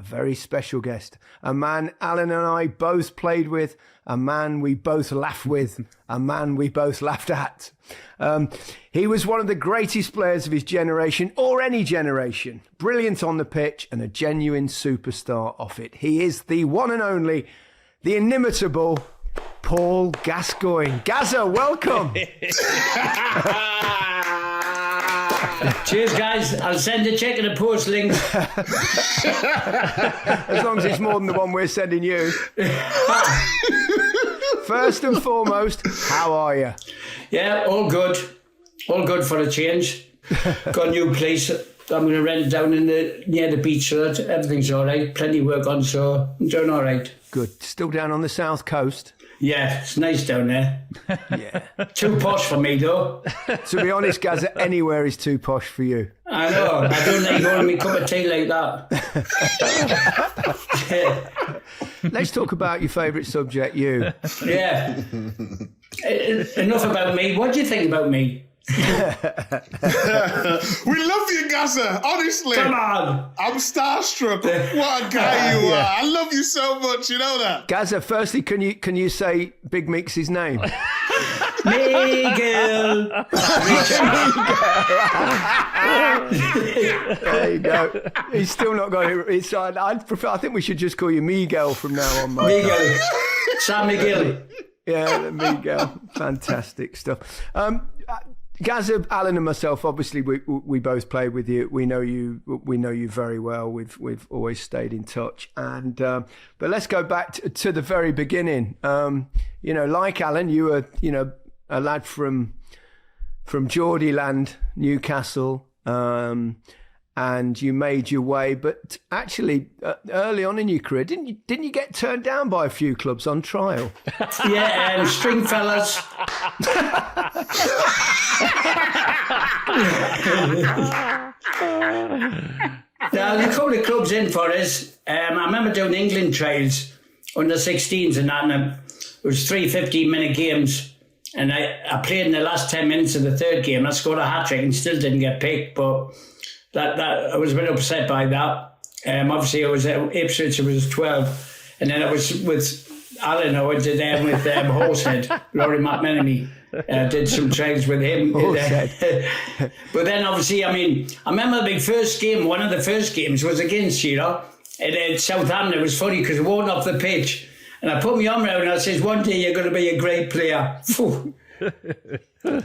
very special guest, a man Alan and I both played with, a man we both laughed with, a man we both laughed at. He was one of the greatest players of his generation, or any generation. Brilliant on the pitch and a genuine superstar off it. He is the one and only, the inimitable Paul Gascoigne. Gazza, welcome. Cheers, guys. I'll send a check in the post link. As long as it's more than the one we're sending you. First and foremost, how are you? Yeah, all good. All good for a change. Got a new place. I'm going to rent down near the beach, so that everything's all right. Plenty of work on, so I'm doing all right. Good. Still down on the south coast? Yeah, it's nice down there. Yeah. Too posh for me, though. To be honest, Gazza, anywhere is too posh for you. I know. I don't like holding me cup of tea like that. Let's talk about your favourite subject, you. Yeah. Enough about me. What do you think about me? We love you, Gazza. Honestly, come on. I'm starstruck. What a guy you are. I love you so much. You know that. Gazza, firstly, can you say Big Mix's name? Miguel. There you go. He's still not got it. I think we should just call you Miguel from now on, Micah. Miguel. San Miguel. Yeah, Miguel. Fantastic stuff. Gazza, Alan, and myself. Obviously, we both played with you. We know you very well. We've always stayed in touch. And but let's go back to the very beginning. Like Alan, you were a lad from Geordieland, Newcastle, and you made your way. But actually, early on in your career, didn't you get turned down by a few clubs on trial? Yeah, Stringfellas. There's a couple of clubs in for us. I remember doing England trials under 16s and that, and it was 3 15-minute games. And I played in the last 10 minutes of the third game. I scored a hat-trick and still didn't get picked, but that I was a bit upset by that. Obviously, I was at Ipswich, I was 12, and then I was with Alan, I went to them with Horsehead, Laurie McMenemy. Did some trials with him. But then, obviously, I remember the first game, one of the first games was against, at Southampton. It was funny because I walked off the pitch and I put my arm around and I says, one day you're going to be a great player.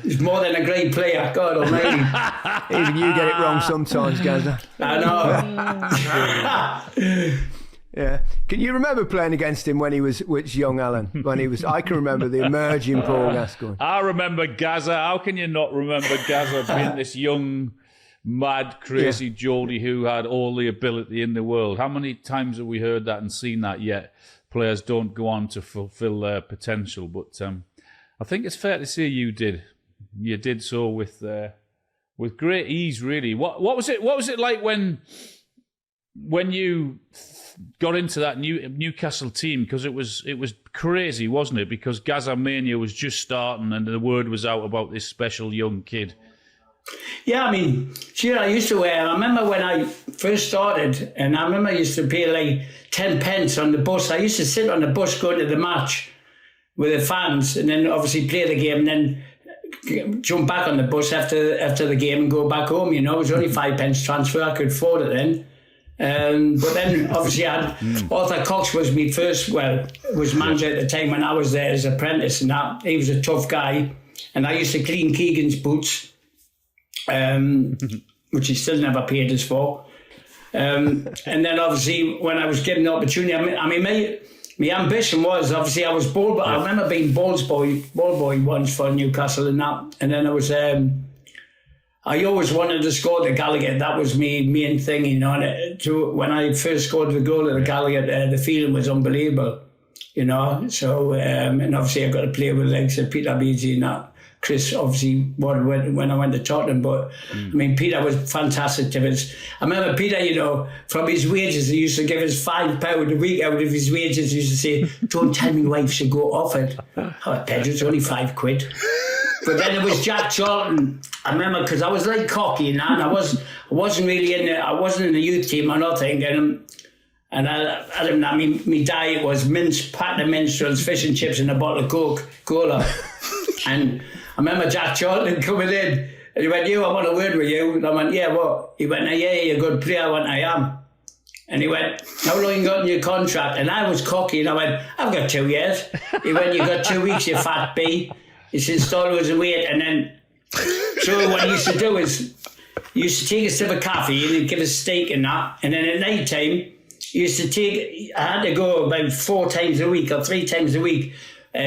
He's more than a great player, God almighty. Even you get it wrong sometimes, Gazza. I know. Yeah. Can you remember playing against him when he was young, Alan? I can remember the emerging Paul Gascoigne. I remember Gazza. How can you not remember Gazza being this young, mad, crazy Geordie who had all the ability in the world? How many times have we heard that and seen that yet? Players don't go on to fulfill their potential, but I think it's fair to say you did. You did so with great ease, really. What was it? What was it like when you got into that Newcastle team? Because it was crazy, wasn't it? Because Gazza Mania was just starting, and the word was out about this special young kid. Yeah, I used to wear. I remember when I first started, and I remember I used to pay like 10 pence on the bus. I used to sit on the bus going to the match with the fans, and then obviously play the game, and then jump back on the bus after the game and go back home. It was only 5 pence transfer. I could afford it then. But then obviously I had Arthur Cox was was manager at the time when I was there as apprentice, and that he was a tough guy, and I used to clean Keegan's boots, which he still never paid us for. And then obviously when I was given the opportunity, my ambition was, obviously I was ball, but I remember being ball boy once for Newcastle and that, and then I was I always wanted to score the Gallagher. That was my main thing, and when I first scored the goal at the Gallagher, the feeling was unbelievable, so and obviously I got to play with legs of Peter Beasley and that. Chris obviously when I went to Tottenham, but Peter was fantastic to us. I remember Peter, from his wages, he used to give us £5 a week out of his wages. He used to say, "Don't tell me wife should go off it." Oh, Pedro, it's only £5. But then it was Jack Charlton. I remember because I was like cocky and that, and I wasn't really I wasn't in the youth team or nothing. And And I don't know, my diet was packet of minstrels, fish and chips and a bottle of Coca-Cola. And I remember Jack Charlton coming in and he went, I want a word with you. And I went, yeah, what? He went, yeah, you're a good player. I went, I am. And he went, how long you got in your contract? And I was cocky and I went, I've got 2 years. He went, you got 2 weeks, you fat bee. He said, stall was a wait. And then, so what he used to do is, he used to take a sip of coffee and he'd give us steak and that. And then at night time, I had to go about 4 times a week or 3 times a week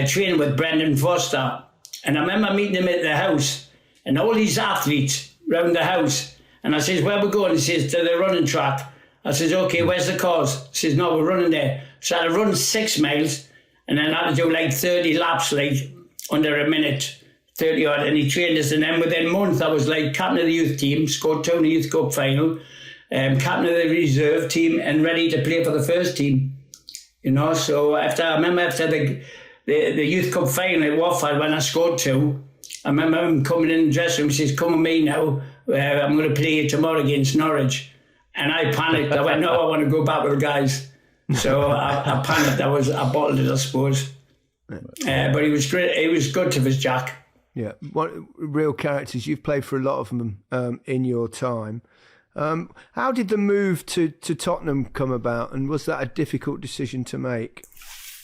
training with Brendan Foster. And I remember meeting him at the house and all these athletes round the house. And I says, where we going? He says, to the running track. I says, okay, where's the cars? He says, no, we're running there. So I had to run 6 miles and then I had to do like 30 laps, like under a minute, 30 odd. And he trained us. And then within a month, I was like captain of the youth team, scored 2 in the Youth Cup final. Captain of the reserve team and ready to play for the first team, So I remember after the Youth Cup final at Watford when I scored 2, I remember him coming in the dressing room. He says, "Come with me now. I'm going to play you tomorrow against Norwich." And I panicked. I went, "No, I want to go back with the guys." So I panicked. I bottled it, I suppose. But he was great. He was good to us, Jack. Yeah, real characters. You've played for a lot of them in your time. How did the move to Tottenham come about, and was that a difficult decision to make?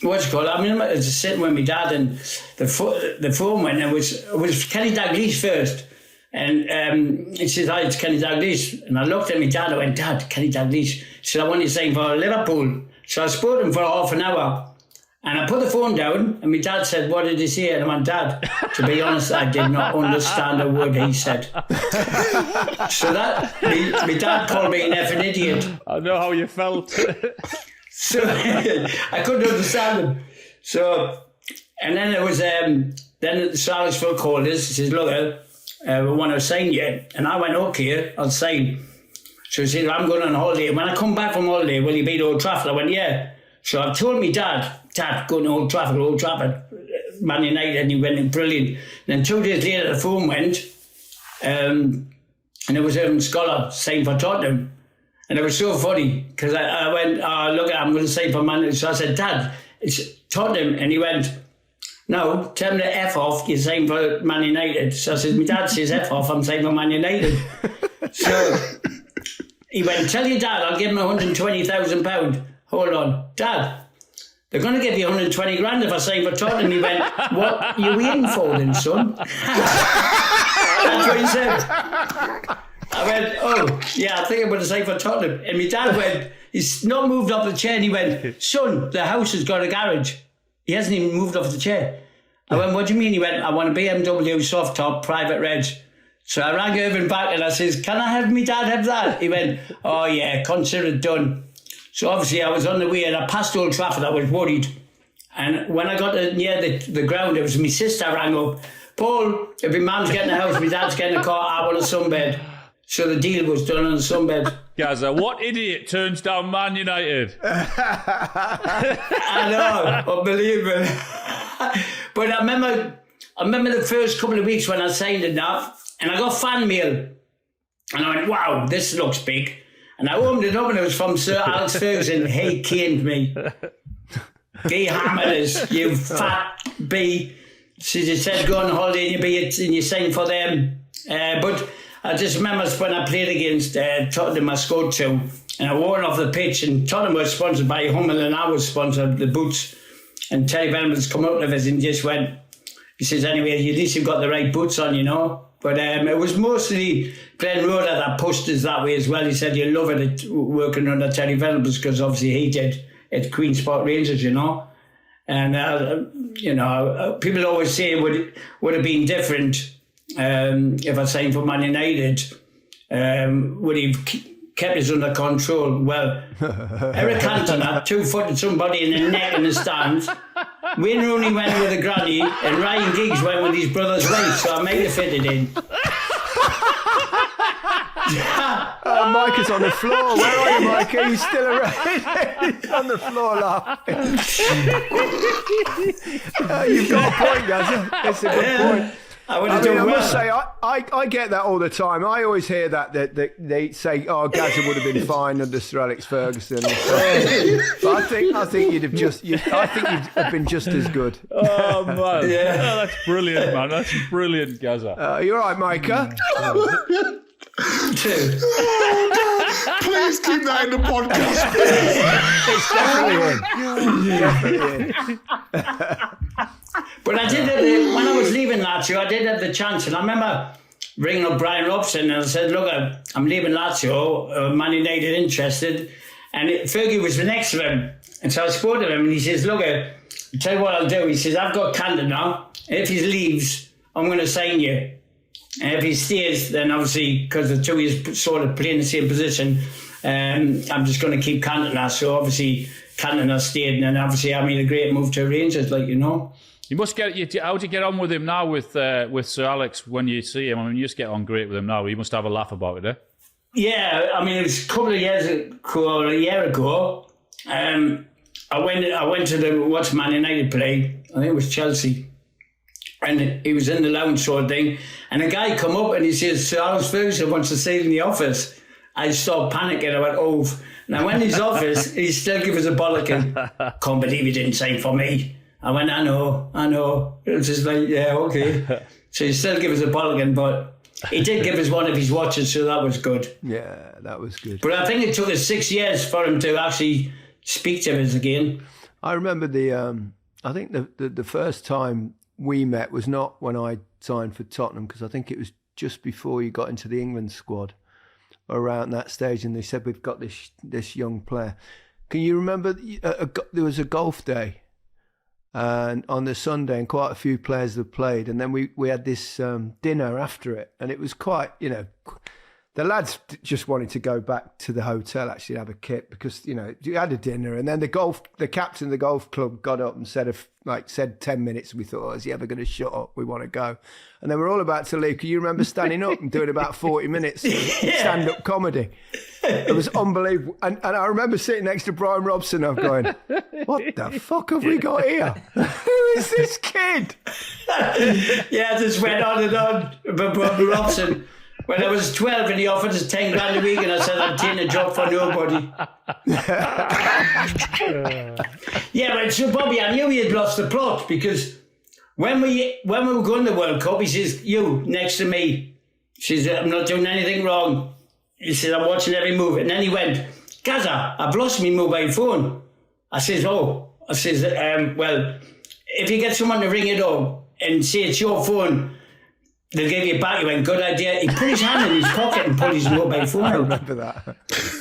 What's it called? I mean, I was sitting with my dad, and the phone went. It was Kenny Dalglish first, and he says, "Hi, it's Kenny Dalglish." And I looked at my dad. I went, "Dad, Kenny Dalglish." He said, "I want you to sign for Liverpool." So I spoke to him for half an hour. And I put the phone down, and my dad said, "What did he say?" And I went, "Dad, to be honest, I did not understand a word he said." So that, my dad called me an effing idiot. I know how you felt. So I couldn't understand him. So, and then it was, then the Sarsfield called us. He says, "Look, we want to sign you." And I went, "Okay, I'll sign." So he said, "I'm going on holiday. When I come back from holiday, will you be at Old Trafford?" I went, "Yeah." So I told me Dad, going to Old Trafford, Man United, and he went in brilliant. And then 2 days later, the phone went, and it was Irving Scholar saying for Tottenham. And it was so funny, because I went, "Look, I'm going to sign for Man United." So I said, "Dad, it's Tottenham." And he went, "No, tell me to F off, you sign for Man United." So I said, "My dad says F off, I'm signing for Man United." So he went, "Tell your dad, I'll give him £120,000. Hold on, Dad, they're going to give you 120 grand if I sign for Tottenham." He went, "What are you waiting for then, son?" That's what he said. I went, "Oh, yeah, I think I'm going to sign for Tottenham." And my dad went, he's not moved off the chair, and he went, "Son, the house has got a garage." He hasn't even moved off the chair. I went, "What do you mean?" He went, "I want a BMW soft top, private reg." So I rang Irving back and I says, "Can I have me dad have that?" He went, "Oh yeah, consider it done." So obviously I was on the way and I passed Old Trafford. I was worried. And when I got near the ground, it was my sister rang up. "Paul, if my mum's getting a house, my dad's getting a car, I want a sunbed." So the deal was done on the sunbed. Gazza, what idiot turns down Man United? I know, unbelievable. But I remember the first couple of weeks when I signed it now, and I got fan mail. And I went, "Wow, this looks big." And I opened it up and it was from Sir Alex Ferguson. He caned me. "He hammered us, you fat bee." So he said, "Go on holiday and you sign for them." But I just remember when I played against Tottenham, I scored 2. And I wore it off the pitch. And Tottenham was sponsored by Hummel and I was sponsored, the boots. And Terry Venables come out of us and just went, he says, "Anyway, at least you've got the right boots on, But it was mostly Glenn Roeder that pushed us that way as well. He said, "You love it working under Terry Venables," because obviously he did at Queen's Park Rangers, And, people always say it would have been different if I signed for Man United. Would he have kept us under control? Well, Eric Cantona 2-footed somebody in the net in the stands. Wayne Rooney went with a granny and Ryan Giggs went with his brother's wife, so I made it fitted in. Micah's on the floor. Where are you, Micah? Are you still around? He's on the floor laughing. You've got a point, Gazza. It's a good point. I would have done I well. must say, I get that all the time. I always hear that they say, "Oh, Gazza would have been fine under Sir Alex Ferguson." But I think you'd have been just as good. Oh man, yeah, that's brilliant, man. That's brilliant, Gazza. You're right, Micah. Too. Please keep that in the podcast. It's definitely in. But I did have when I was leaving Lazio, I did have the chance, and I remember ringing up Brian Robson and I said, "Look, I'm leaving Lazio. Man United interested," and Fergie was next to him, and so I spoke to him, and he says, "Look, I'll tell you what I'll do." He says, "I've got Canton now. If he leaves, I'm going to sign you. And if he stays, then obviously, because the two of you sort of play in the same position, I'm just going to keep Cantona." So obviously, Cantona stayed, and then obviously I made a great move to Rangers, like, you know. You must get. How do you get on with him now with Sir Alex when you see him? I mean, you just get on great with him now. You must have a laugh about it, eh? Yeah, I mean, it was a couple of years ago, a year ago. I went to watch Man United play. I think it was Chelsea. And he was in the lounge sort of thing. And a guy come up and he says, "Sir Alex Ferguson wants to see you in the office." I started panicking. I went, "Oh." Now, when he's office, he still give us a bollocking. "Can't believe he didn't sign for me." I went, I know. It was just like, yeah, okay. So he still give us a bollocking, but he did give us one of his watches, so that was good. Yeah, that was good. But I think it took us 6 years for him to actually speak to us again. I remember I think the first time we met was not when I signed for Tottenham, because I think it was just before you got into the England squad, around that stage, and they said, "We've got this young player." Can you remember there was a golf day, and on the Sunday, and quite a few players had played, and then we had this dinner after it, and it was quite, the lads just wanted to go back to the hotel, actually have a kip, because, you had a dinner, and then the captain of the golf club got up and said 10 minutes. We thought, "Is he ever going to shut up? We want to go." And then we're all about to leave. Can you remember standing up and doing about 40 minutes stand-up comedy? It was unbelievable. And I remember sitting next to Brian Robson, I'm going, "What the fuck have we got here? Who is this kid?" Yeah, I just went on and on about Robson. When I was 12 and he offered us 10 grand a week, and I said, "I'm taking a job for nobody." Yeah, but so Bobby, I knew he had lost the plot, because when we were going to the World Cup, he says, "You next to me." He says, "I'm not doing anything wrong." He said, "I'm watching every move." And then he went, "Gazza, I've lost my mobile phone." I says, "Oh." I says, "Well, if you get someone to ring it up and say it's your phone, they'll give you it back." He went, "Good idea." He put his hand in his pocket and pulled his mobile phone out. I remember that.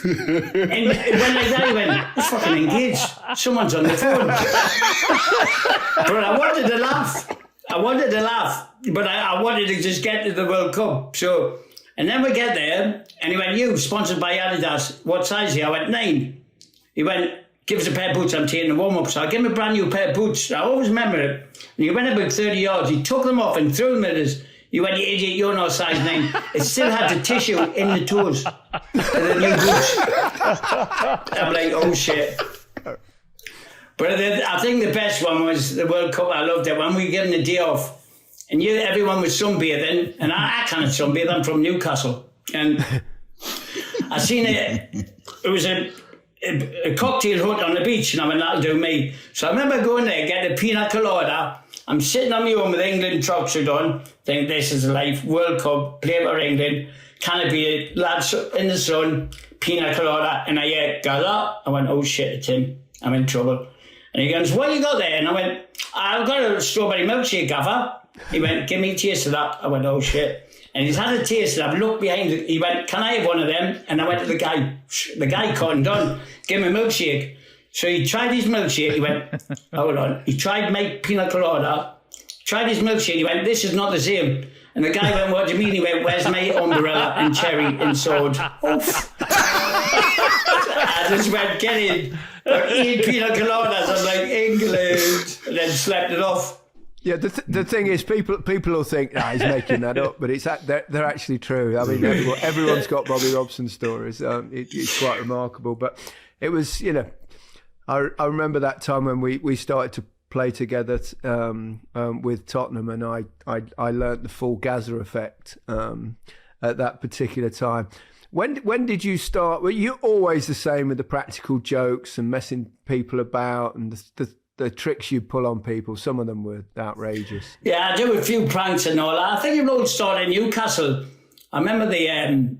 And when like that, he went, "It's fucking engaged. Someone's on the phone." But I wanted to laugh, but I wanted to just get to the World Cup. So, and then we get there, and he went, "You, sponsored by Adidas, what size are you?" I went, 9. He went, "Give us a pair of boots, I'm taking a warm-up." So I gave him a brand new pair of boots. I always remember it. And he went about 30 yards, he took them off and threw them at us. He went, "You idiot, you're not size 9. It still had the tissue in the toes. The new boots. I'm like, oh shit. But I think the best one was the World Cup. I loved it when we were getting the day off, and everyone was sunbathing, and I can't sunbathe. I'm from Newcastle, and I seen it. It was a cocktail hut on the beach, and I went, "That'll do me." So I remember going there, get a pina colada. I'm sitting on my own with England tracksuit on, think this is life, World Cup, play for England, can it be lads in the sun, pina colada, and I hear Gazza. I went, oh shit, it's him, I'm in trouble. And he goes, what you got there? And I went, I've got a strawberry milkshake, Gaffer. He went, give me a taste of that. I went, oh shit. And he's had a taste, and I've looked behind it. He went, can I have one of them? And I went to the guy cottoned on, give me a milkshake. So he tried his milkshake, he went, hold on. He tried my pina colada, tried his milkshake, he went, this is not the same. And the guy went, what do you mean? He went, where's my umbrella and cherry and sword? Oof. I just went, get in. Eat pina coladas. I'm like, England. And then slept it off. Yeah, the thing is, people will think, he's making that up, but they're actually true. I mean, everyone's got Bobby Robson stories. It's quite remarkable. But it was, I remember that time when we started play together with Tottenham, and I learnt the full Gazza effect at that particular time. When did you start? Were you always the same with the practical jokes and messing people about and the tricks you pull on people? Some of them were outrageous. Yeah, I do a few pranks and all. I think it all started in Newcastle. I remember the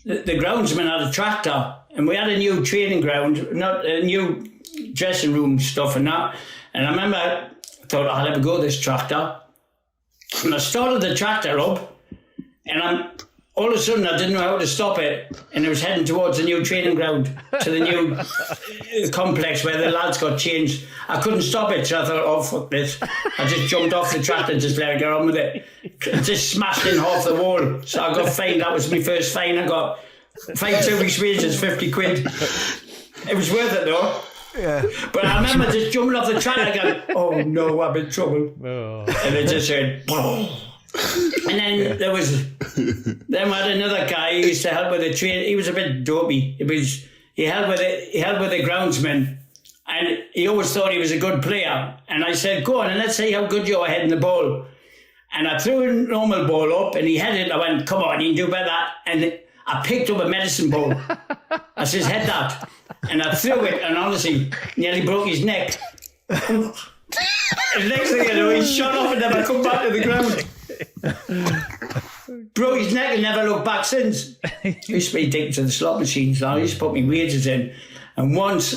groundsman had a tractor, and we had a new training ground, not a new dressing room stuff and that. And I remember I thought, I'll have a go at this tractor. And I started the tractor up, and all of a sudden I didn't know how to stop it, and it was heading towards the new training ground, to the new complex where the lads got changed. I couldn't stop it, so I thought, oh, fuck this. I just jumped off the tractor and just let it get on with it. It just smashed in half the wall. So I got fined. That was my first fine. I got fined 2 weeks' wages, 50 quid. It was worth it though. Yeah. But I remember just jumping off the tractor going, oh no, I'm in trouble. Oh. And it just said, oh. And then then we had another guy who used to help with the train. He was a bit dopey. He helped with the groundsman, and he always thought he was a good player. And I said, go on and let's see how good you are heading the ball. And I threw a normal ball up, and he headed it. I went, come on, you can do better. And I picked up a medicine ball. I says, head that. And I threw it, and honestly, nearly broke his neck. And the next thing I know, he shot off and never come back to the ground. Broke his neck and never looked back since. I used to be addicted to the slot machines. I used to put my wages in. And once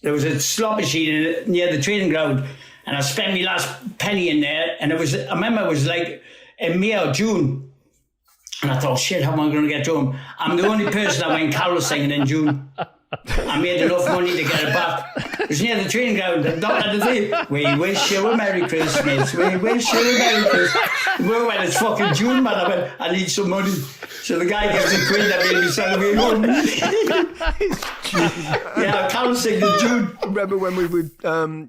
there was a slot machine near the training ground, and I spent my last penny in there. And I remember it was like in May or June. And I thought, shit, how am I going to get home? I'm the only person that went carol singing in June. I made enough money to get it back. It was near the training ground. And Doctor had to say, we wish you a Merry Christmas. We wish you a Merry Christmas. Well, when it's fucking June, man, I went, I need some money. So the guy gives a quid that made me celebrate home. Yeah, I carol sing in June. Remember when we were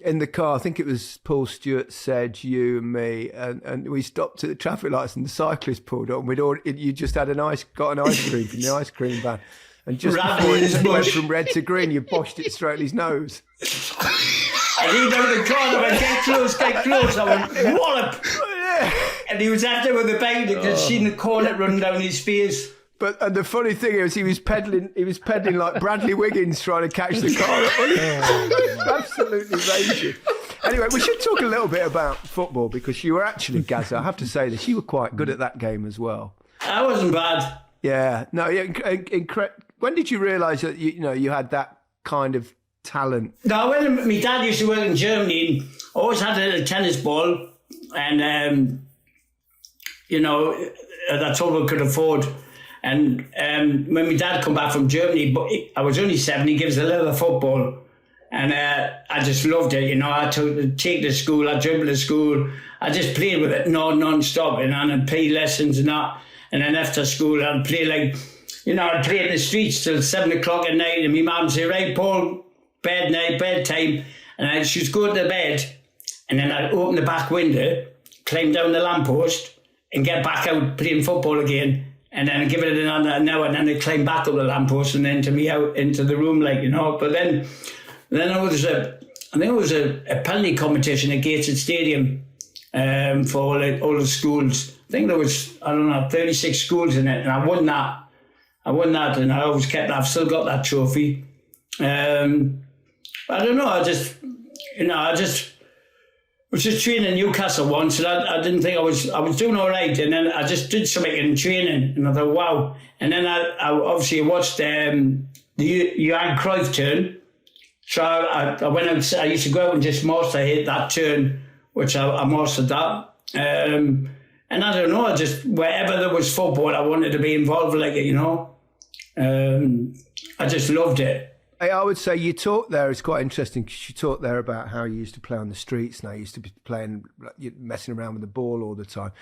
in the car, I think it was Paul Stewart, Sedge, you and me, and we stopped at the traffic lights and the cyclist pulled up, and you just had got an ice cream from the ice cream van. And just before it went from red to green, you boshed it straight in his nose. And he over the corner went, get close. I went, wallop. And he was after with the bait because she'd seen the cornet running down his face. And the funny thing is, he was peddling like Bradley Wiggins trying to catch the car. Absolutely raging. Anyway, we should talk a little bit about football, because you were actually, Gazza, I have to say this, you were quite good at that game as well. I wasn't bad. Yeah, no, when did you realise that you had that kind of talent? No, when my dad used to work in Germany, and always had a tennis ball, and that's all we could afford. And when my dad come back from Germany, but I was only 7, he gives a little football, and I just loved it. I took take to school, I dribbled to school, I just played with it non-stop, and I'd play lessons and that. And then after school, I'd play I'd play in the streets till 7 o'clock at night, and my mum would say, right, Paul, bedtime. And she'd go to bed, and then I'd open the back window, climb down the lamppost, and get back out playing football again. And then I'd give it another hour, and then I'd climb back up the lamppost, and then to me out into the room, But then there was I think it was a penalty competition at Gateshead Stadium for all the schools. I think there was, 36 schools in it, and I won that. And I always I've still got that trophy. I don't know, I was just training in Newcastle once, and I didn't think I was doing all right, and then I just did something in training, and I thought, wow. And then I obviously watched the Johan Cruyff turn, so I went out, I used to go out and just hit that turn, which I mastered that. And I don't know, wherever there was football, I wanted to be involved I just loved it. I would say you talk there, it's quite interesting, because you talk there about how you used to play on the streets, and I used to be messing around with the ball all the time.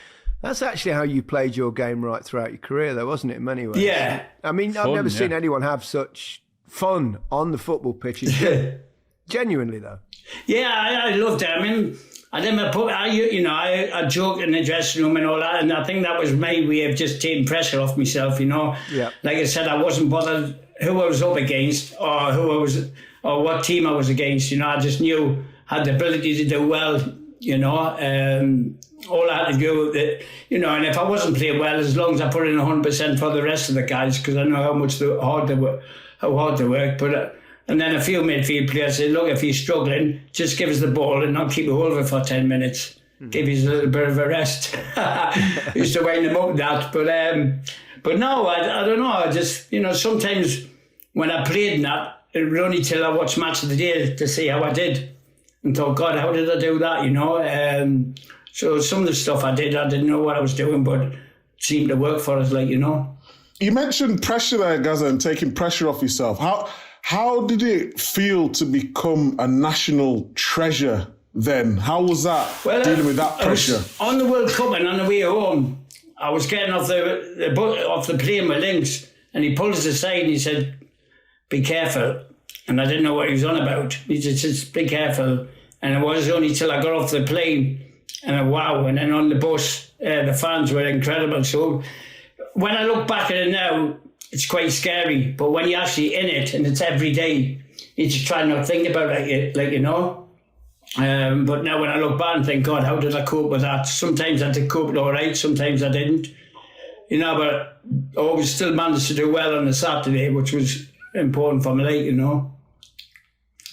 That's actually how you played your game right throughout your career, though, wasn't it, in many ways? Yeah. I mean, I've never seen anyone have such fun on the football pitch. Genuinely, though. Yeah, I loved it. I mean, I joked in the dressing room and all that, and I think that was my way of just taking pressure off myself, Yeah. Like I said, I wasn't bothered who I was up against or what team I was against, I just knew I had the ability to do well, you know. All I had to do, you know, and if I wasn't playing well, as long as I put in 100% for the rest of the guys, because I know how hard they work. But and then a few midfield players say, look, if you're struggling, just give us the ball and not keep a hold of it for 10 minutes. Give us a little bit of a rest. Used to wind them up with that. But no, I don't know. I just, you know, sometimes when I played in that, it was only till I watched Match of the Day to see how I did. And thought, God, how did I do that, you know? So some of the stuff I didn't know what I was doing, but it seemed to work for us, like, you know. You mentioned pressure there, Gazza, and taking pressure off yourself. How did it feel to become a national treasure then? How was that, dealing with that pressure? On the World Cup and on the way home, I was getting off the plane with Lynx, and he pulled us aside and he said, be careful. And I didn't know what he was on about. He said, just be careful. And it was only till I got off the plane and wow. And then on the bus, the fans were incredible. So when I look back at it now, it's quite scary. But when you're actually in it and it's every day, you just try not to think about it, like, you know. But now when I look back and think, God, how did I cope with that? Sometimes I did cope all right, sometimes I didn't. You know, but I always still managed to do well on the Saturday, which was important for me, like, you know.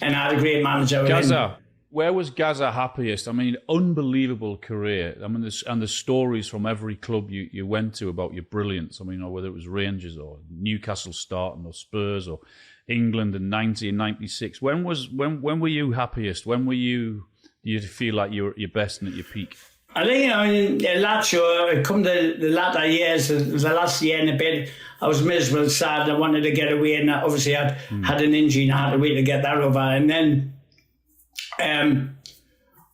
And I had a great manager. Gazza, where was Gazza happiest? I mean, unbelievable career. I mean, and the stories from every club you went to about your brilliance. I mean, whether it was Rangers or Newcastle starting or Spurs or England in 1996. When were you happiest? When do you feel like you were at your best and at your peak? I think, you know, in Lazio, come to the latter years, the last year and a bit, I was miserable, sad. I wanted to get away, and obviously I had an injury and I had to wait to get that over. And then, and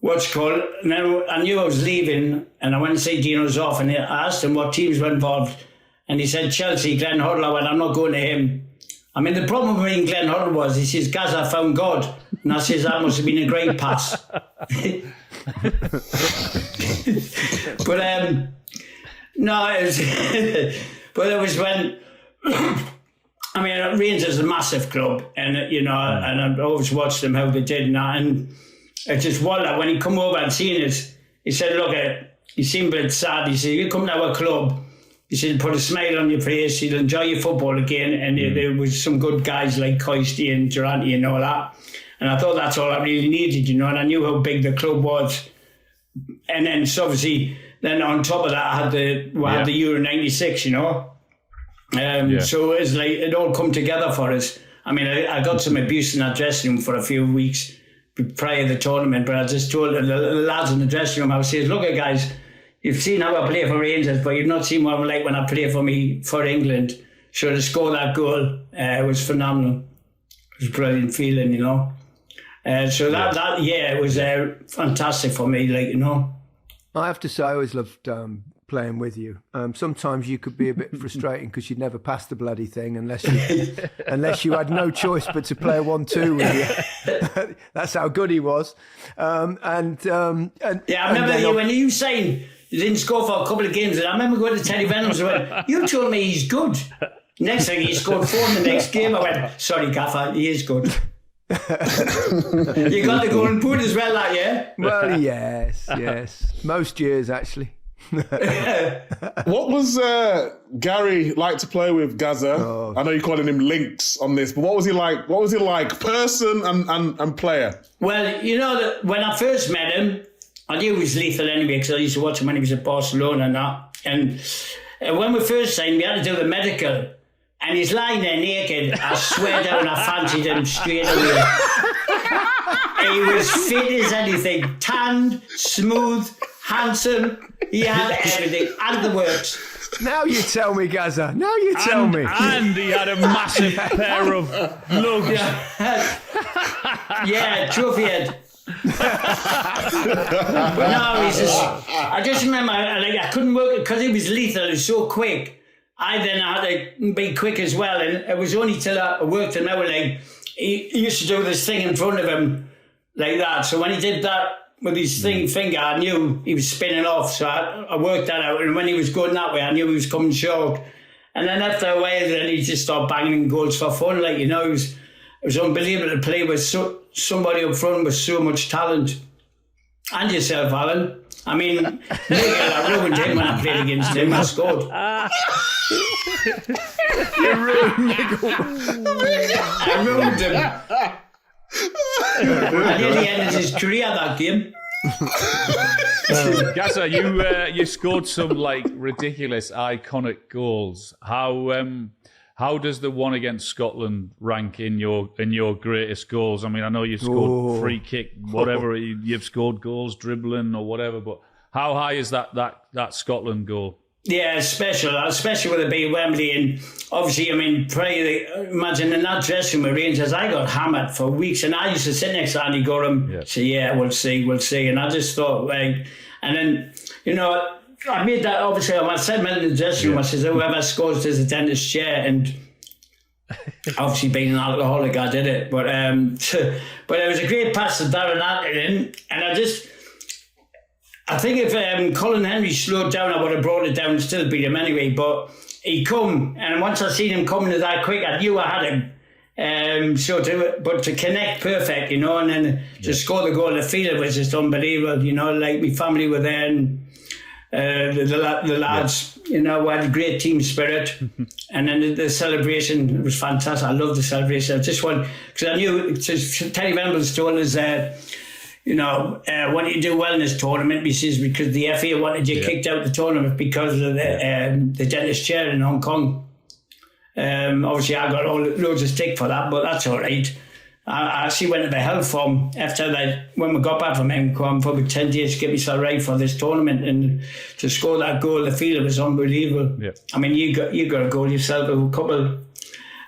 then I knew I was leaving, and I went to see Dino Zoff, and I asked him what teams were involved, and he said Chelsea, Glenn Hoddle. I went, I'm not going to him. I mean, the problem with me and Glenn Hoddle was, he says, Gazza, I found God. And I says, that must have been a great pass. But no, it was but it was when I mean, Rangers is a massive club, and you know, and I've always watched them how they did, and I just wonder when he come over and seen us, he said, look, he seemed a bit sad. He said, you come to our club, he said, put a smile on your face, you'll enjoy your football again. And there was some good guys like Coisty and Durante and all that. And I thought that's all I really needed, you know, and I knew how big the club was. And then, so obviously, then on top of that, I had the Euro 96, you know. So it's like, it all come together for us. I mean, I got some abuse in that dressing room for a few weeks prior to the tournament, but I just told the lads in the dressing room, I was saying, look, guys, you've seen how I play for Rangers, but you've not seen what I'm like when I play for England. So to score that goal, it was phenomenal. It was a brilliant feeling, you know. So that year was fantastic for me, like, you know. I have to say, I always loved playing with you. Sometimes you could be a bit frustrating because you'd never pass the bloody thing unless you had no choice but to play a 1-2 with you. That's how good he was. I remember when you saying you didn't score for a couple of games, and I remember going to Teddy Venom's and went, you told me he's good. Next thing he scored 4 in the next game. I went, sorry, Gaffer, he is good. You got the golden boot as well that year? Well, yes. Most years, actually. What was Gary like to play with, Gazza? Oh. I know you're calling him Lynx on this, but what was he like? What was he like, person and player? Well, you know, when I first met him, I knew he was lethal anyway because I used to watch him when he was at Barcelona and that. And when we first signed, we had to do the medical. And he's lying there naked. I swear down, I fancied him straight away. He was fit as anything. Tanned, smooth, handsome. He had everything. And the works. Now you tell me, Gazza. Now you tell me. And he had a massive pair of lugs. Yeah, trophy head. But no, he's just... I just remember, I couldn't work because he was lethal. He was so quick. I then had to be quick as well, and it was only till I worked him out, like, he used to do this thing in front of him like that. So when he did that with his finger, I knew he was spinning off. So I worked that out, and when he was going that way, I knew he was coming short. And then after a while, then he just started banging goals for fun, like, you know. it was unbelievable to play with somebody up front with so much talent. And yourself, Alan. I mean, I ruined him when I played against him. I scored. You ruined I ruined him. I nearly ended his career that game. Gazza, you scored some like ridiculous, iconic goals. How does the one against Scotland rank in your greatest goals? I mean, I know you scored free kick, whatever. You've scored goals, dribbling or whatever. But how high is that Scotland goal? Yeah, it's special, especially with it being Wembley. And obviously, I mean, imagine in that dressing room with Rangers, I got hammered for weeks. And I used to sit next to Andy Gorham, say, yeah, we'll see. And I just thought, right. And then, you know, I made that, obviously, I said in the dressing room, I said, whoever scores there's a dentist chair. And obviously, being an alcoholic, I did it. But it was a great pass to Darren Atkin. And I think if Colin Henry slowed down, I would have brought it down and still beat him anyway. But he come, and once I seen him coming that quick, I knew I had him. But to connect perfect, you know, and then to score the goal, the feeling was just unbelievable. You know, like my family were there, and the lads, you know, had a great team spirit. And then the celebration was fantastic. I love the celebration. I just want, because I knew, Terry Venables told us you know, when you do well in this tournament, he says, because the FA wanted you kicked out the tournament because of the dentist chair in Hong Kong. Obviously, I got loads of stick for that, but that's all right. I actually went to the health form after that. When we got back from Hong Kong for about 10 days to get myself right for this tournament, and to score that goal, the feeling was unbelievable. Yeah. I mean, you got a goal yourself, a couple.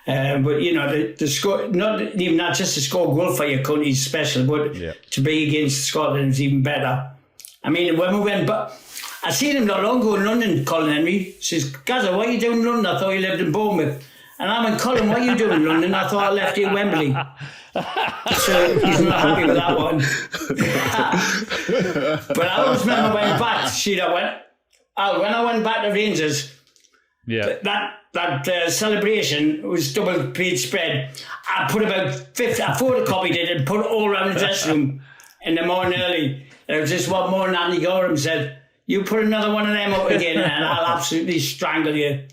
But you know, the score, not even that, just to score a goal for your country is special, but to be against Scotland is even better. I mean, when we went back, I seen him not long ago in London, Colin Henry. He says, Gazza, what are you doing in London? I thought you lived in Bournemouth. And I went, Colin, what are you doing in London? I thought I left you in Wembley. So he's not happy with that one. But I always remember when I went back to Rangers, that celebration was double page spread. I put about 50, I photocopied it and put it all around the dressing room in the morning early. There was just one morning Andy Gorham said, you put another one of them up again and I'll absolutely strangle you.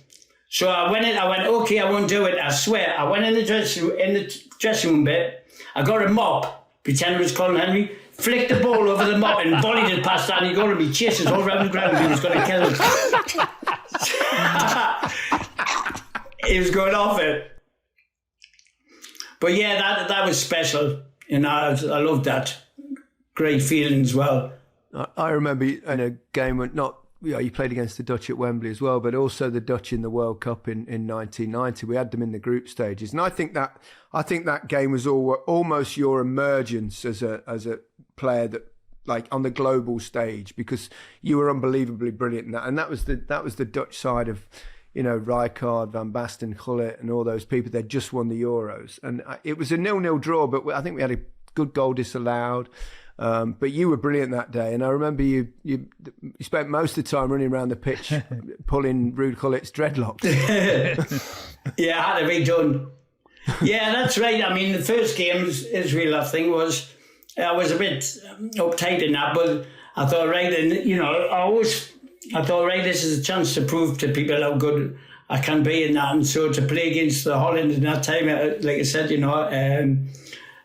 So I went, okay, I won't do it, I swear. I went in the dressing room bit, I got a mop, pretend it was Colin Henry, flicked the ball over the mop and volleyed it past Andy Gorham. He chased us all around the ground, he was going to kill us. He was going off it. But yeah, that was special. You know, I loved that. Great feeling as well. I remember in a game when you played against the Dutch at Wembley as well, but also the Dutch in the World Cup in 1990. We had them in the group stages, and I think that game was almost your emergence as a player that, like, on the global stage, because you were unbelievably brilliant in that, and that was the Dutch side of, you know, Rijkaard, Van Basten, Gullit, and all those people. They'd just won the Euros, and it was a 0-0 draw, but I think we had a good goal disallowed. But you were brilliant that day, and I remember you spent most of the time running around the pitch pulling Ruud Gullit's dreadlocks. Yeah, I had to be done. Yeah, that's right. I mean, the first game, Israel, I think, I was a bit uptight in that, but I thought, right, and you know, I thought, right, this is a chance to prove to people how good I can be in that, and so to play against the Holland in that time, like I said, you know,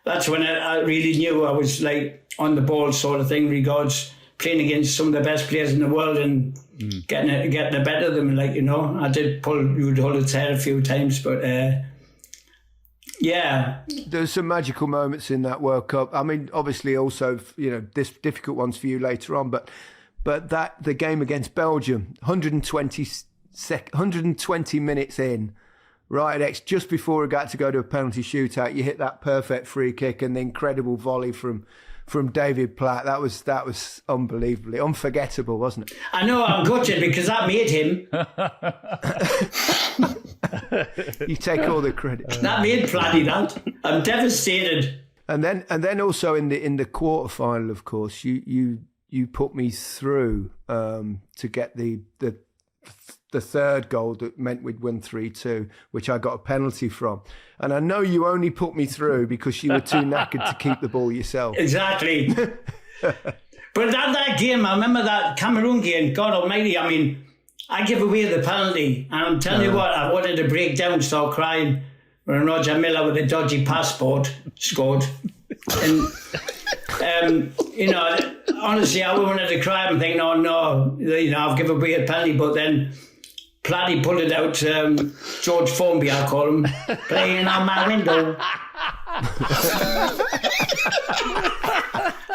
that's when I really knew I was like on the ball sort of thing, regards playing against some of the best players in the world and getting the better of them. Like, you know, I did pull Ruud Gullit's hair a few times, but yeah. There's some magical moments in that World Cup. I mean, obviously also, you know, difficult ones for you later on, but the game against Belgium, 120 minutes in, right at X, just before we got to go to a penalty shootout, you hit that perfect free kick and the incredible volley from David Platt. That was unbelievably unforgettable, wasn't it? I know, I'm gutted because that made him. You take all the credit. That made Platty that. I'm devastated. And then also in the quarterfinal, of course, you put me through to get the the third goal that meant we'd won 3-2, which I got a penalty from. And I know you only put me through because you were too knackered to keep the ball yourself. Exactly. But that game, I remember that Cameroon game, God almighty, I mean, I give away the penalty. And I'm telling you what, I wanted to break down, start crying when Roger Miller with a dodgy passport scored. And, honestly, I wanted to cry and think, no, I've given away a penalty. But then Platy pulled it out, George Formby, I call him, playing on my window.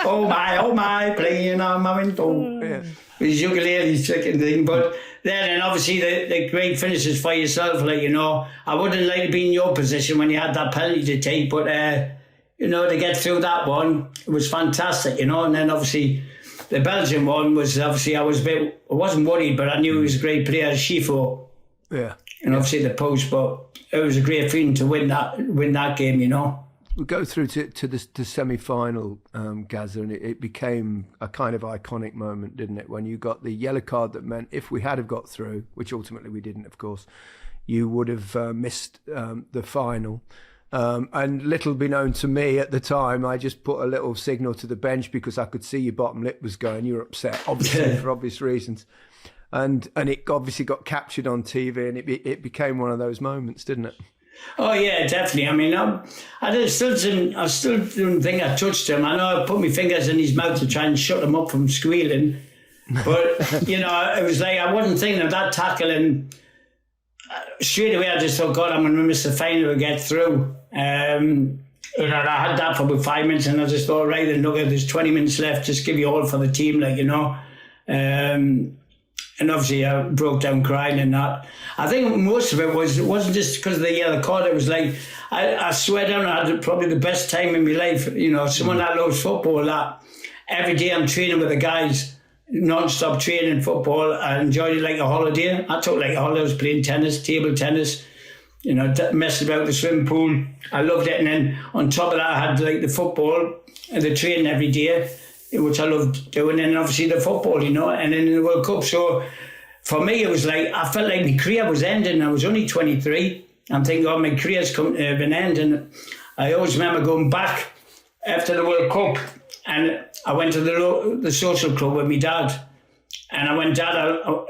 Oh my, playing on my window. Yeah. His ukulele chicken thing. But then obviously the great finishes for yourself, I wouldn't like to be in your position when you had that penalty to take, but to get through that one, it was fantastic, and then obviously the Belgian one was obviously I wasn't worried, but I knew he was a great player, Schifo. Yeah. And obviously the post, but it was a great feeling to win that game, We go through to the semi-final, Gazza, and it became a kind of iconic moment, didn't it? When you got the yellow card that meant if we had have got through, which ultimately we didn't, of course, you would have missed the final. And little be known to me at the time, I just put a little signal to the bench because I could see your bottom lip was going. You were upset, obviously, for obvious reasons. And it obviously got captured on TV, and it became one of those moments, didn't it? Oh yeah, definitely. I mean, I still didn't think I touched him. I know I put my fingers in his mouth to try and shut him up from squealing, but it was like I wasn't thinking of that tackle, and straight away I just thought, God, I'm going to miss the final to get through. I had that for about 5 minutes, and I just thought, right, then look, there's 20 minutes left. Just give you all for the team, And obviously I broke down crying and that. I think most of it wasn't just because of the yellow card. It was like, I swear down, I had probably the best time in my life. Someone that loves football, that every day I'm training with the guys, non-stop training football. I enjoyed it like a holiday. I took like a holiday. I was playing tennis, table tennis, messed about the swimming pool. I loved it. And then on top of that, I had like the football and the training every day, which I loved doing, and obviously the football, and then in the World Cup. So for me, it was like, I felt like my career was ending. I was only 23. I'm thinking, my career's come to an end. And I always remember going back after the World Cup, and I went to the social club with my dad. And I went, Dad,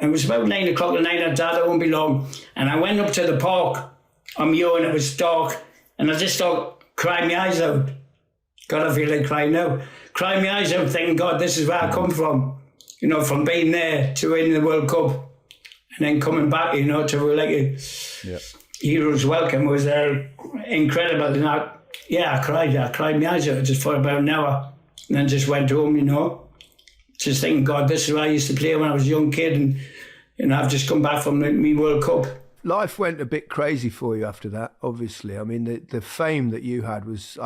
it was about 9 o'clock at night. Dad, I won't be long. And I went up to the park on my own. It was dark. And I just started crying my eyes out. God, I feel like crying now. Crying my eyes out, thinking, God, this is where I come from. From being there to winning the World Cup, and then coming back, to like a hero's welcome was incredible. And I cried my eyes out just for about an hour, and then just went home, just thinking, God, this is where I used to play when I was a young kid, and I've just come back from the World Cup. Life went a bit crazy for you after that, obviously. I mean, the fame that you had was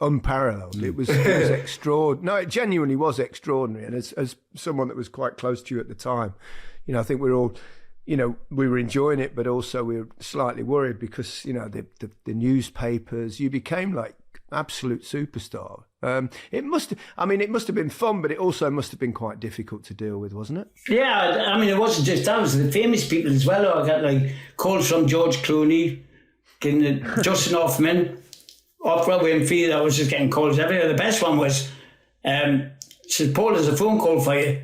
unparalleled. It was extraordinary. No, it genuinely was extraordinary. And as someone that was quite close to you at the time, I think we're all, we were enjoying it, but also we were slightly worried because, the newspapers, you became like absolute superstar. It must have been fun, but it also must have been quite difficult to deal with, wasn't it? Yeah, I mean, it wasn't just that. It was the famous people as well. I got like calls from George Clooney, Justin Hoffman, Oprah Winfrey. I was just getting calls everywhere. The best one was, said, Paul, there's a phone call for you.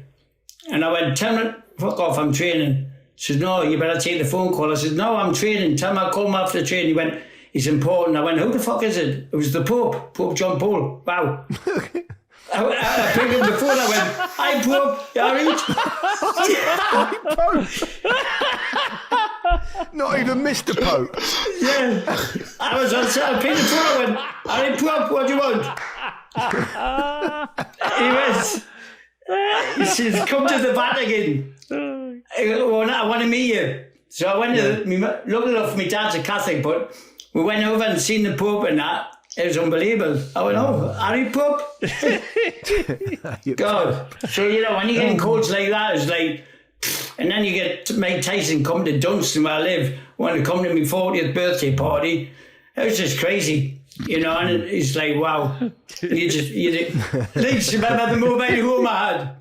And I went, tell me, fuck off, I'm training. She said, no, you better take the phone call. I said, no, I'm training. Tell me I'll call him after the training. He went, it's important. I went, who the fuck is it? It was the Pope, Pope John Paul. Wow. I picked up the phone. I went, hi, Pope. You all right? Not even Mr. Pope. Yeah. I picked the phone. I went, all right, Pope, what do you want? He says, come to the Vatican. I want to meet you. So I went to, lucky enough, my dad's a Catholic, but we went over and seen the Pope and that. It was unbelievable. I went, Harry Pope? God. So, when you get in calls like that, it's like, and then you get Mike Tyson come to Dunstan where I live, wanted to come to my 40th birthday party. It was just crazy, and it's like, wow. You remember the mobile home I had?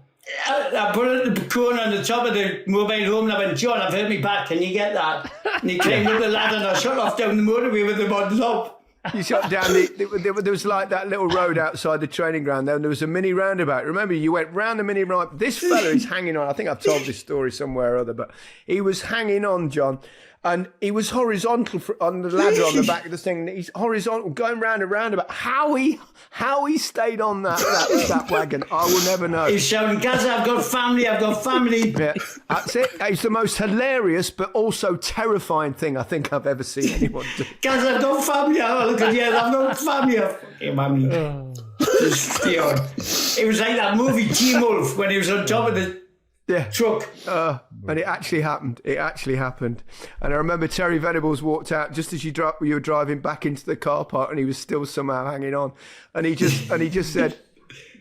I put the cone on the top of the mobile home and I went, John, I've hurt me back, can you get that? And he climbed up the ladder and I shot off down the motorway with him on top. You shot down there was like that little road outside the training ground there, and there was a mini roundabout. Remember, you went round the mini roundabout. This fella is hanging on. I think I've told this story somewhere or other, but he was hanging on, John, and he was horizontal on the ladder on the back of the thing. He's horizontal, going round and roundabout. How he stayed on that wagon, I will never know. He's shouting, Gazza, I've got family. Yeah, that's it. It's the most hilarious but also terrifying thing I think I've ever seen anyone do. Gazza, I've got family. Oh, look at you, I've got family. Hey, mommy. Just, you know, it was like that movie Teen Wolf when he was on top of the truck. And it actually happened. And I remember Terry Venables walked out just as you were driving back into the car park, and he was still somehow hanging on. And he just said,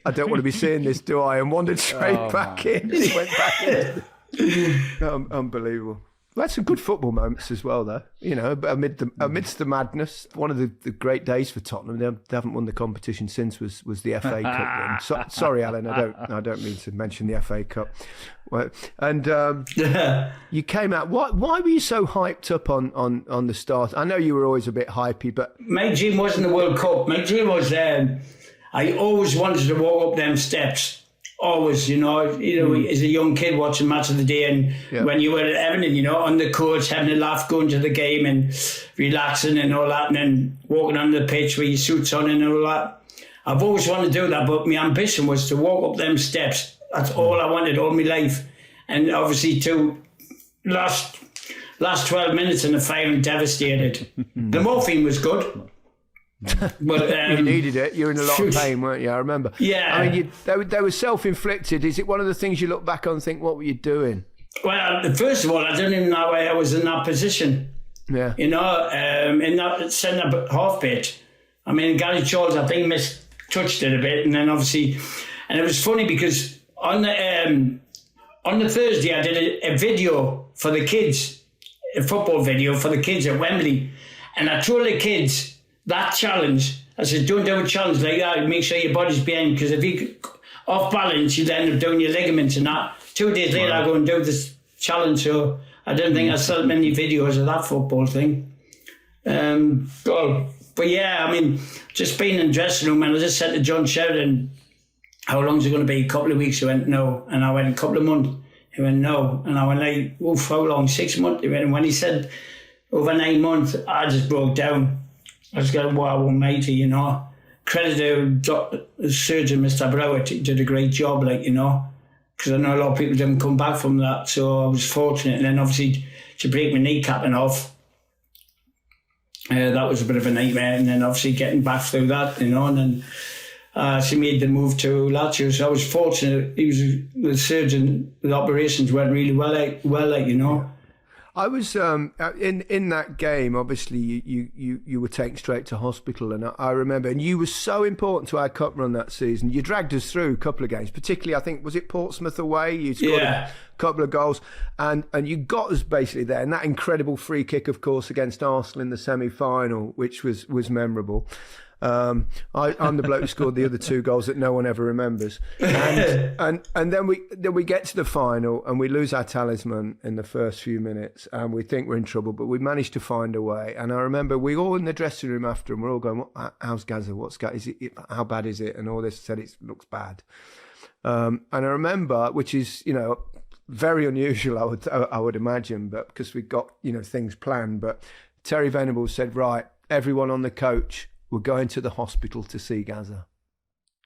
I don't want to be seeing this, do I? And wandered straight back in. He went back in. Unbelievable. We had some good football moments as well, though. You know, amidst the madness, one of the great days for Tottenham. They haven't won the competition since was the FA Cup win. Sorry, Alan, I don't mean to mention the FA Cup. And you came out. Why were you so hyped up on the start? I know you were always a bit hypey, but my dream wasn't the World Cup. My dream was I always wanted to walk up them steps. Always, you know, as a young kid watching Match of the Day, and when you were at Everton, you know, on the coach, having a laugh, going to the game and relaxing and all that, and then walking on the pitch with your suits on and all that. I've always wanted to do that, but my ambition was to walk up them steps. That's all I wanted all my life. And obviously, last 12 minutes in the fire and devastated. The morphine was good. But you needed it. You were in a lot of pain, weren't you? I remember. Yeah. I mean, they were self-inflicted. Is it one of the things you look back on and think, what were you doing? Well, first of all, I didn't even know why I was in that position. Yeah. You know, in that centre half bit. I mean, Gary Charles, I think, touched it a bit, and then obviously, and it was funny because on the Thursday I did a video for the kids, a football video for the kids at Wembley, and I told the kids that challenge. I said, don't do a challenge like that. Make sure your body's behind, because if you off balance, you'd end up doing your ligaments and that. 2 days later, I go and do this challenge. So I don't think I saw many videos of that football thing. But yeah, I mean, just being in the dressing room, and I just said to John Sheridan, how long is it going to be? A couple of weeks? He went, no. And I went, a couple of months? He went, no. And I went, like, oof, how long? 6 months? He went, and when he said over 9 months, I just broke down. I was going, wow, almighty, you know. Credit to the surgeon, Mr. Browett, he did a great job, like, you know, because I know a lot of people didn't come back from that, so I was fortunate. And then obviously to break my kneecapping off, that was a bit of a nightmare. And then obviously getting back through that, you know, and then she made the move to Lazio. So I was fortunate. He was the surgeon. The operations went really well, you know. I was in that game. Obviously, you were taken straight to hospital, and I remember. And you were so important to our cup run that season. You dragged us through a couple of games, particularly I think was it Portsmouth away. You scored a couple of goals, and you got us basically there. And that incredible free kick, of course, against Arsenal in the semi-final, which was memorable. I'm the bloke who scored the other 2 goals that no one ever remembers, and then we get to the final and we lose our talisman in the first few minutes, and we think we're in trouble, but we managed to find a way. And I remember we all in the dressing room after, and we're all going, "How's Gazza? How bad is it?" And all this said it looks bad. And I remember, which is very unusual, I would imagine, but because we got things planned. But Terry Venables said, "Right, everyone on the coach, we're going to the hospital to see Gazza."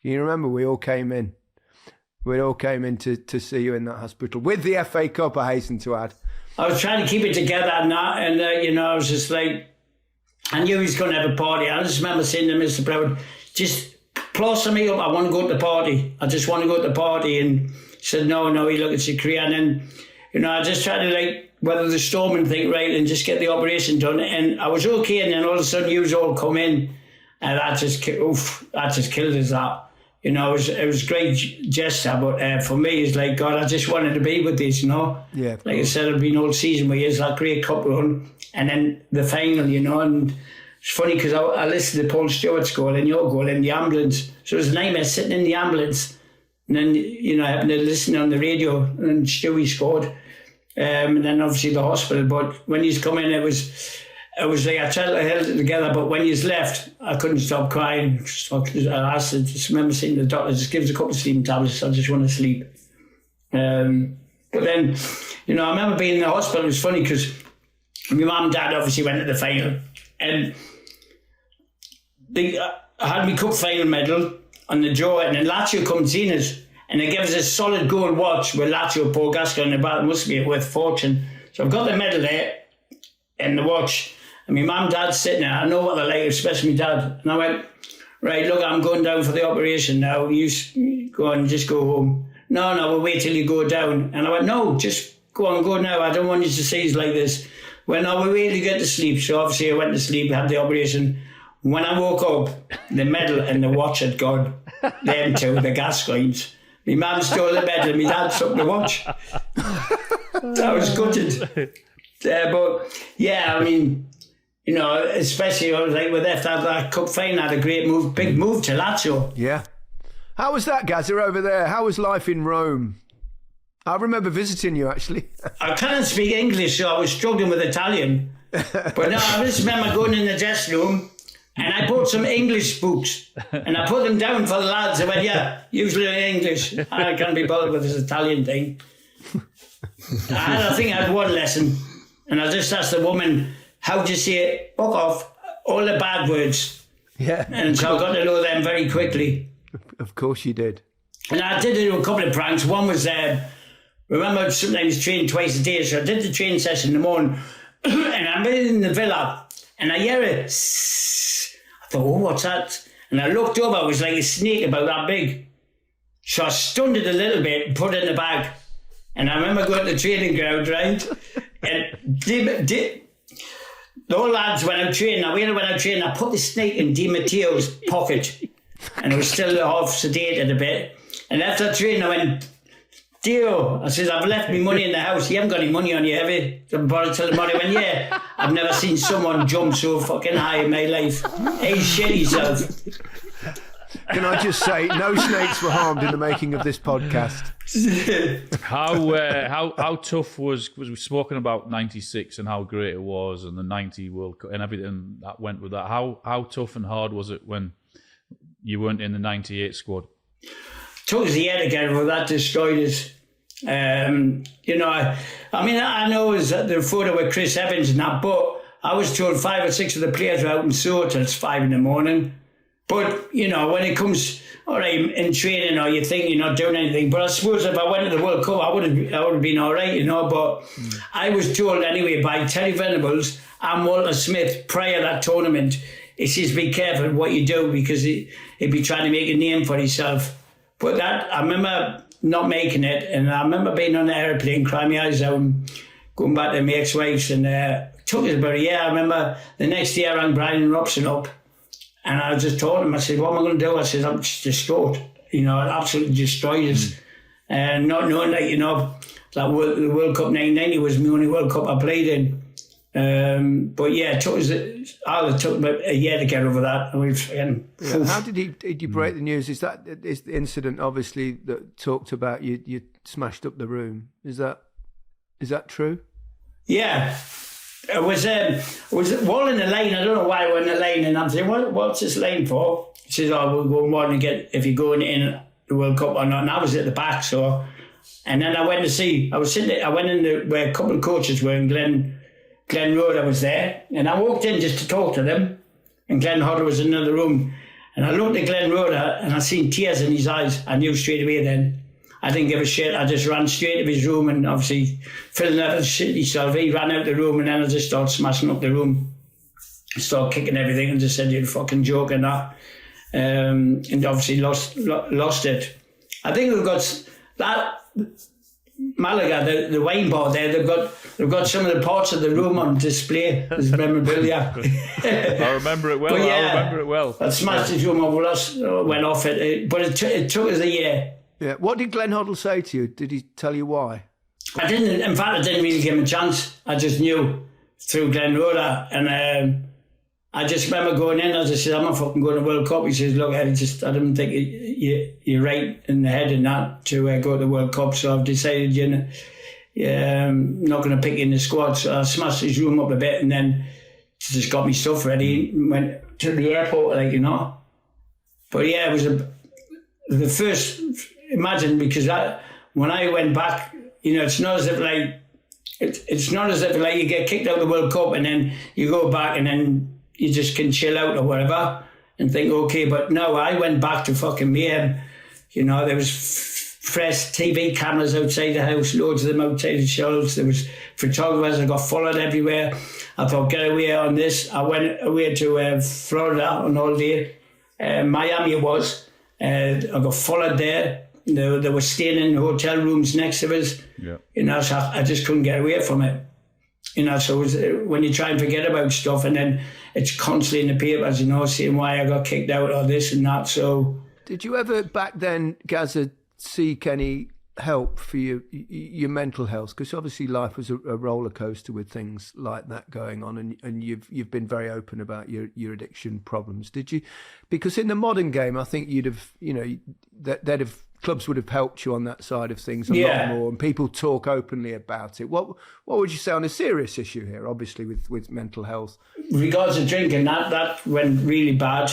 You remember we all came in. We all came in to see you in that hospital with the FA Cup, I hasten to add. I was trying to keep it together and that, and I was just like, I knew he was going to have a party. I just remember saying to Mr. Broward, just plaster me up, I want to go to the party. I just want to go to the party. And he said, no, he looked at your career. And then, I just tried to weather the storm and think, right, and just get the operation done. And I was okay, and then all of a sudden you all come in. And that just killed us, that. It was a great gesture, but for me, it's like, God, I just wanted to be with this, Yeah. Like I said, I've been all season with years, that great cup run, and then the final, and it's funny because I listened to Paul Stewart's goal and your goal in the ambulance. So it was a nightmare sitting in the ambulance And then, I happened to listen on the radio, and Stewie scored. And then obviously the hospital. But when he's come in, it was like I held it together. But when he's left, I couldn't stop crying. I just remember saying to the doctor, just give us a couple of sleeping tablets. I just want to sleep. But then, I remember being in the hospital. It was funny because my mum and dad obviously went to the final, and I had my cup final medal on the drawer, and then Lazio come and seen us. And they gave us a solid gold watch with Lazio, Paul Gascoigne on the back. It must be worth a fortune. So I've got the medal there and the watch. And my mum and dad's sitting there. I know what they're like, especially my dad. And I went, right, look, I'm going down for the operation now. You go on, just go home. No, we'll wait till you go down. And I went, no, just go on, go now. I don't want you to see us like this. Well, no, we'll wait till you get to sleep. So obviously I went to sleep, had the operation. When I woke up, the medal and the watch had gone. Them two, the Gascoignes. My mum stole the medal and my dad took the watch. I was gutted. But yeah, I mean, especially I was like with that cup final, had a great move, big move to Lazio. Yeah. How was that, Gazza, over there? How was life in Rome? I remember visiting you, actually. I can't speak English, so I was struggling with Italian. But no, I just remember going in the dressing room, and I bought some English books, and I put them down for the lads. I went, yeah, usually in English. I can't be bothered with this Italian thing. I think I had one lesson, and I just asked the woman, how do you say it? Fuck off. All the bad words. Yeah. And so I got to know them very quickly. Of course you did. And I did do a couple of pranks. One was, remember, sometimes train twice a day, so I did the train session in the morning, and I'm in the villa, and I hear it. I thought, oh, what's that? And I looked over, it was like a snake about that big. So I stunned it a little bit and put it in the bag. And I remember going to the training ground, right? And the old lads, when I'm training, I put the snake in Di Matteo's pocket. And I was still half sedated a bit. And after training, I went, Dio, I says, I've left me money in the house. You haven't got any money on you, have you? I borrowed till the money. I went, yeah. I've never seen someone jump so fucking high in my life. Hey, shit yourself. Can I just say, no snakes were harmed in the making of this podcast. How tough was we spoken about 96 and how great it was and the 90 World Cup and everything that went with that. How tough and hard was it when you weren't in the 98 squad? Took us a year to get over that, destroyed us. I know it was the photo with Chris Evans and that, but I was told 5 or 6 of the players were out in Seoul till it's 5 a.m. But, when it comes, all right, in training or you think you're not doing anything, but I suppose if I went to the World Cup, I would have been all right, but I was told anyway by Terry Venables and Walter Smith prior to that tournament, he says, be careful what you do because he'd be trying to make a name for himself. But that, I remember not making it, and I remember being on the aeroplane, crying my eyes out and going back to my ex-wives, and it took us about a year. I remember the next year I rang Brian and Robson up, and I just told him, I said, what am I going to do? I said, I'm just distraught. It absolutely destroyed us. And not knowing that, the World Cup 1990 was the only World Cup I played in. But yeah, it took about a year to get over that. How did you break the news? Is the incident obviously that talked about you smashed up the room? Is that true? Yeah. It was wall in the lane. I don't know why we're in the lane, and I'm saying, what's this lane for? He says, we'll go more and get if you're going in the World Cup or not. And I was at the back, so, and then I went to see. I went in where a couple of coaches were in Glen Road. I was there, and I walked in just to talk to them, and Glenn Hodder was in another room, and I looked at Glenn Road and I seen tears in his eyes. I knew straight away then. I didn't give a shit. I just ran straight to his room and obviously filling out the shit himself. He ran out the room and then I just started smashing up the room. Started kicking everything and just said, you're a fucking joke and that. And obviously lost it. I think we've got that Malaga, the wine bar there, they've got some of the parts of the room on display as memorabilia. I remember it well. Yeah, I remember it well. I smashed his room up, went off it. But it took us a year. Yeah. What did Glenn Hoddle say to you? Did he tell you why? I didn't. In fact, I didn't really give him a chance. I just knew through Glenn Roda, and I just remember going in, as I said, I'm not fucking going to the World Cup. He says, look, I don't think you're right in the head and that to go to the World Cup. So I've decided, I'm not going to pick you in the squad. So I smashed his room up a bit and then just got me stuff ready and went to the airport, But yeah, it was the first, imagine, because when I went back, it's not as if it's not as if you get kicked out of the World Cup and then you go back and then you just can chill out or whatever and think, okay, but no, I went back to fucking mayhem. There was fresh TV cameras outside the house, loads of them outside the shelves. There was photographers. I got followed everywhere. I thought, get away on this. I went away to Florida on holiday. Miami it was. I got followed there. They were staying in hotel rooms next to us. Yeah. So I just couldn't get away from it. So it was, when you try and forget about stuff and then it's constantly in the papers, saying why I got kicked out or this and that. So, did you ever back then, Gazza, seek any help for your mental health? Because obviously life was a roller coaster with things like that going on, and you've been very open about your addiction problems. Did you? Because in the modern game, I think you'd have, that clubs would have helped you on that side of things a lot more, and people talk openly about it. What would you say on a serious issue here, obviously with mental health? Regards to drinking, that went really bad.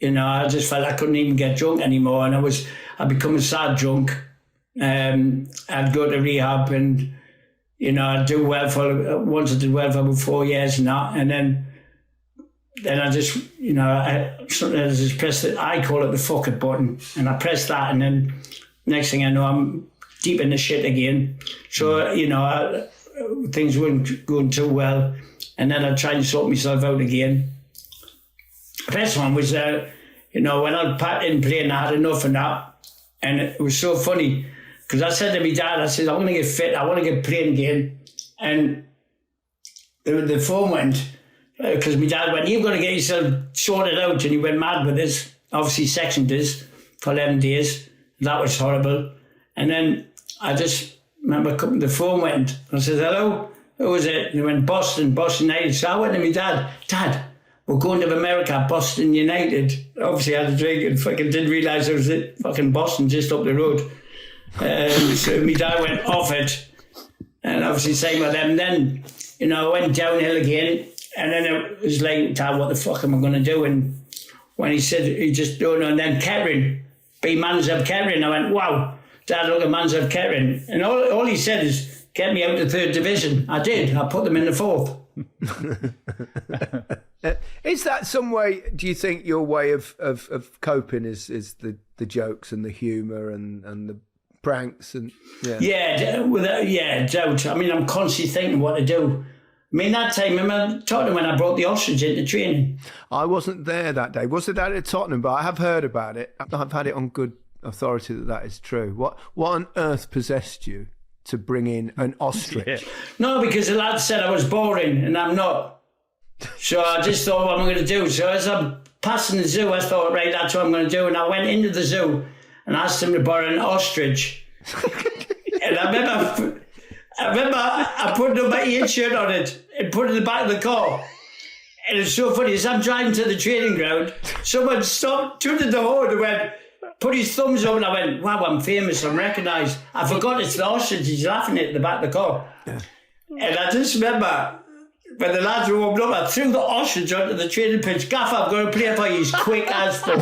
I just felt I couldn't even get drunk anymore, and I'd become a sad drunk. I'd go to rehab, and I'd do well for once. I did well for about 4 years and that, and then I just, I just press I call it the fuck it button, and I press that, and then next thing I know, I'm deep in the shit again. So, things weren't going too well, and then I tried to sort myself out again. The best one was, when I packed in playing, I had enough of that, and it was so funny, because I said to my dad, I said, I'm going to get fit, I want to get playing again, and the phone went, because my dad went, you've got to get yourself sorted out, and he went mad with this. Obviously sectioned us for 11 days. That was horrible. And then I just remember the phone went. I said, hello, who was it? And he went, Boston United. So I went to my dad, we're going to America, Boston United. Obviously I had a drink and fucking didn't realise there was fucking Boston just up the road. So my dad went off it. And obviously same with them. Then, I went downhill again. And then it was like, Dad, what the fuck am I going to do? And when he said, he just don't know. And then Kettering, be Manzev Kettering. I went, wow, Dad, look at Manzev Kettering. And all he said is, get me out to third division. I did. I put them in the fourth. Is that some way, do you think your way of coping is the jokes and the humour and the pranks? And doubt. I mean, I'm constantly thinking what to do. I mean, that time, remember Tottenham when I brought the ostrich into training? I wasn't there that day. Was it that at Tottenham? But I have heard about it. I've had it on good authority that is true. What on earth possessed you to bring in an ostrich? Yeah. No, because the lad said I was boring, and I'm not. So I just thought, what am I going to do? So as I'm passing the zoo, I thought, right, that's what I'm going to do. And I went into the zoo and asked him to borrow an ostrich. And I remember I put a number 8 shirt on it and put it in the back of the car. And it's so funny, as I'm driving to the training ground, someone stopped, turned the horn and went, put his thumbs up, and I went, wow, I'm famous, I'm recognised. I forgot it's the ostrich, he's laughing at the back of the car. Yeah. And I just remember, when the lads were warmed up, I threw the ostrich onto the training pitch. Gaffer, I'm going to play for you, he's quick as fuck.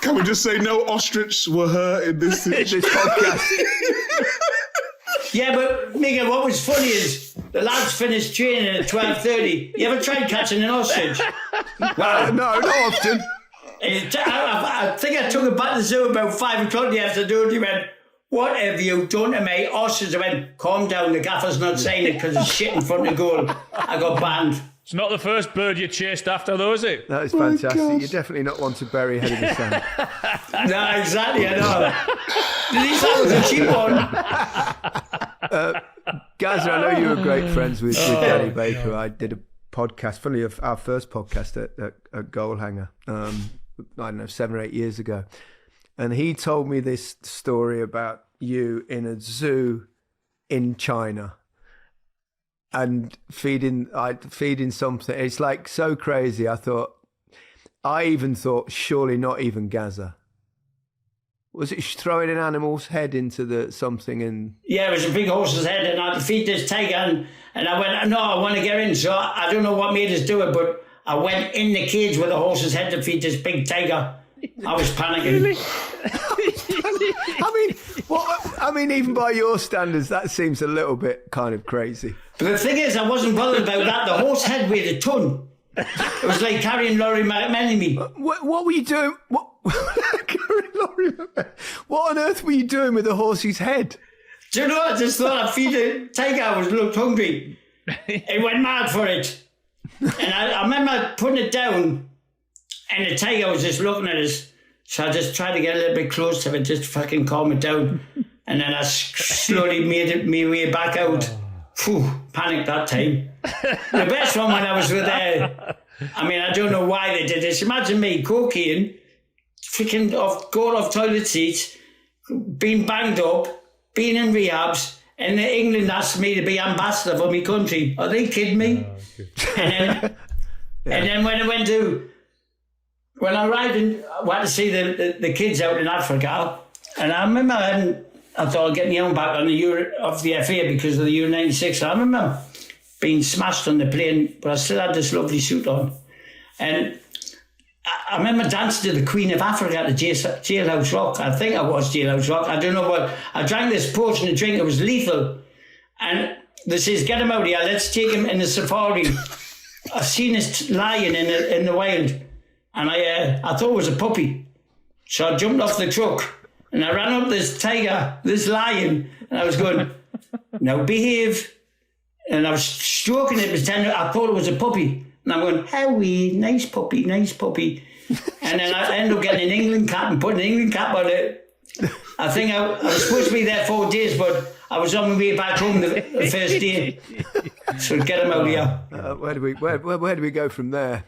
Can we just say no ostriches were hurt in this podcast? Yeah, but Micah, what was funny is the lads finished training at 12:30. You ever tried catching an ostrich? Well, no, not often. I think I took it back to the zoo about 5 o'clock in the afternoon. He went, what have you done to me? Ostrich. I went, calm down, the gaffer's not saying it because it's shit in front of goal. I got banned. It's not the first bird you chased after, though, is it? That is fantastic. You're definitely not one to bury head in the sand. No, exactly, I know. At least that was a cheap one. Gazza, I know you were great friends with Danny Baker. I did a podcast, funny, of our first podcast at Goal Hanger, I don't know, 7 or 8 years ago. And he told me this story about you in a zoo in China. and feeding something. It's like so crazy. I even thought, surely not even Gazza. Was it throwing an animal's head into the something and... Yeah, it was a big horse's head, and I had to feed this tiger, and I went, no, I want to get in. So I don't know what made us do it, but I went in the cage with the horse's head to feed this big tiger. I was panicking. Really? I mean, even by your standards, that seems a little bit kind of crazy. But the thing is, I wasn't bothered about that. The horse head weighed a ton. It was like carrying Laurie McMenemy. What were you doing? What on earth were you doing with the horse's head? Do you know, I just thought I'd feed the tiger. I looked hungry. It went mad for it. And I remember putting it down, and the tiger was just looking at us. So I just tried to get a little bit close to it, just to fucking calm it down. And then I slowly made my way back out. Phew, panicked that time. The best one when I was with I don't know why they did this. Imagine me, cocaine, freaking going off toilet seats, being banged up, being in rehabs, and England asked me to be ambassador for my country. Are they kidding me? And then when I arrived I went to see the kids out in Africa, and I remember I thought I'd get my own back on the Euro of the FA because of the Euro 96. I remember being smashed on the plane, but I still had this lovely suit on. And I remember dancing to the Queen of Africa at the Jailhouse Rock. I think I was Jailhouse Rock. I don't know what. I drank this potion of drink. It was lethal. And they says, get him out here. Let's take him in the safari. I've seen this lion in the wild. And I thought it was a puppy. So I jumped off the truck and I ran up this tiger, this lion, and I was going, now behave. And I was stroking it, pretending I thought it was a puppy. And I'm going, Howie, nice puppy, nice puppy. And then I ended up getting an England cap and putting an England cap on it. I think I was supposed to be there 4 days, but I was on my way back home the first day. So get him out here. Where do we go from there?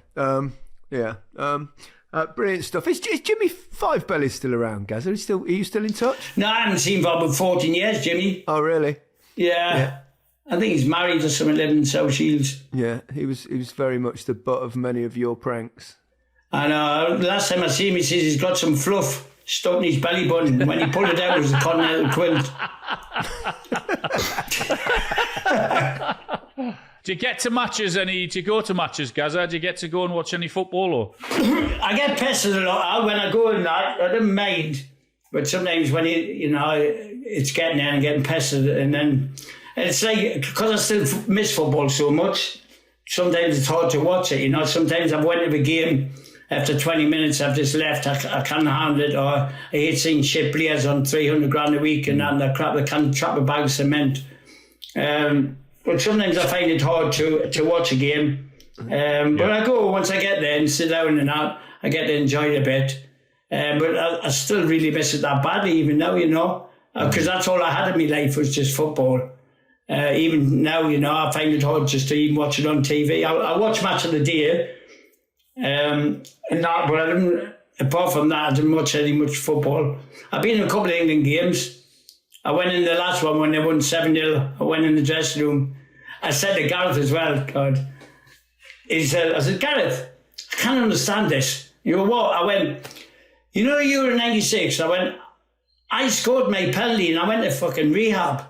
Brilliant stuff. Is Jimmy Five Belly still around, Gaz? Are you still in touch? No, I haven't seen him for about 14 years, Jimmy. Oh, really? Yeah. I think he's married or something, living in South Shields. Yeah, he was very much the butt of many of your pranks. I know. Last time I see him, he says he's got some fluff stuck in his belly button. When he pulled it out, it was a continental quilt. Do you get to matches? Do you go to matches, Gazza? Do you get to go and watch any football? Or I get pestered a lot when I go in that. I don't mind, but sometimes when it's getting there and getting pestered, and then it's like because I still miss football so much. Sometimes it's hard to watch it. Sometimes I've went to the game. After 20 minutes, I've just left. I can't handle it. Or I hate seeing shit players on 300 grand a week and that crap. They can't trap a bag of cement. But sometimes I find it hard to watch a game. But I go once I get there and sit down and that. I get to enjoy it a bit. But I still really miss it that badly, even now, because that's all I had in my life was just football. Even now, I find it hard just to even watch it on TV. I watch Match of the Day. And that, but I didn't, apart from that, I didn't watch much football. I've been in a couple of England games. I went in the last one when they won 7-0. I went in the dressing room. I said to Gareth as well, God. I said, Gareth, I can't understand this. You know what? I went, Euro 96. I went, I scored my penalty and I went to fucking rehab.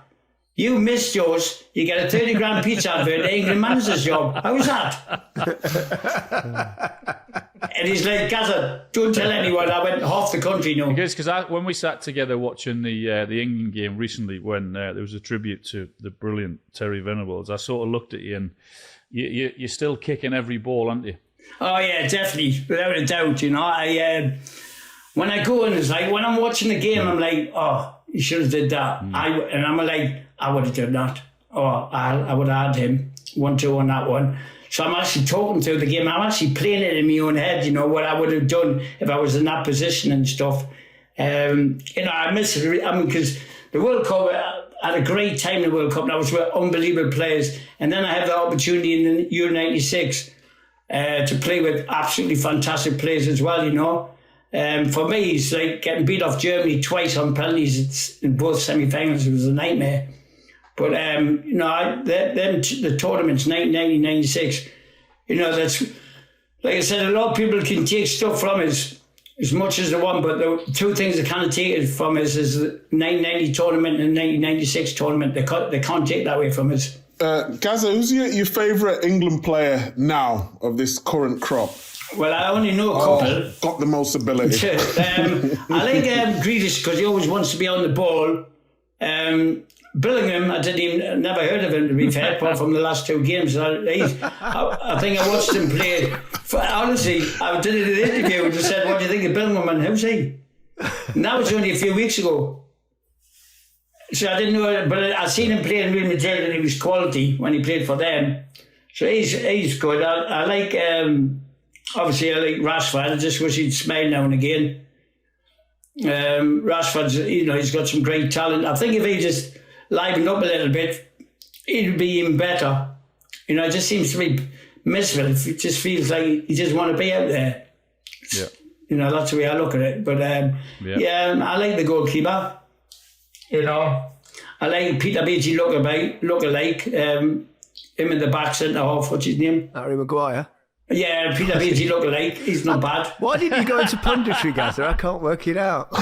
You missed yours. You get a 30 grand pizza advert, the England manager's job. How was that? And he's like, Gazza, don't tell anyone. I went half the country now. Because when we sat together watching the England game recently, when there was a tribute to the brilliant Terry Venables, I sort of looked at you and you're still kicking every ball, aren't you? Oh yeah, definitely, without a doubt. When I go in, it's like when I'm watching the game, I'm like, oh, you should have did that. I'm like, I would have done that. Or I would have had him 1-2 on that one. So I'm actually talking through the game. I'm actually playing it in my own head, what I would have done if I was in that position and stuff. I miss it. Because the World Cup, I had a great time in the World Cup, and I was with unbelievable players. And then I had the opportunity in the Euro 96 to play with absolutely fantastic players as well, For me, it's like getting beat off Germany twice on penalties in both semi-finals. It was a nightmare. But, the tournaments, 1990, 96, that's, like I said, a lot of people can take stuff from us as much as they want, but the two things they can't take it from us is the 1990 tournament and 1996 tournament. They can't take that away from us. Gazza, who's your favourite England player now of this current crop? Well, I only know a couple. Got the most ability. I like Grealish because he always wants to be on the ball. Billingham, never heard of him, to be fair, apart from the last 2 games. I think I watched him play. Honestly, I did an interview and just said, "What do you think of Billingham and who's he?" And that was only a few weeks ago. So I didn't know, but I seen him play in Real Madrid and he was quality when he played for them. So he's good. I like, obviously I like Rashford. I just wish he'd smile now and again. Rashford's, he's got some great talent. I think if he just livened up a little bit, he'd be even better. It just seems to be miserable. It just feels like he just want to be out there. Yeah. That's the way I look at it. But I like the goalkeeper. I like Peter Beattie look-alike. Him in the back centre half, what's his name? Harry Maguire. Yeah, Peter Beattie look-alike. He's not bad. Why did you go into punditry, Gazza? I can't work it out. I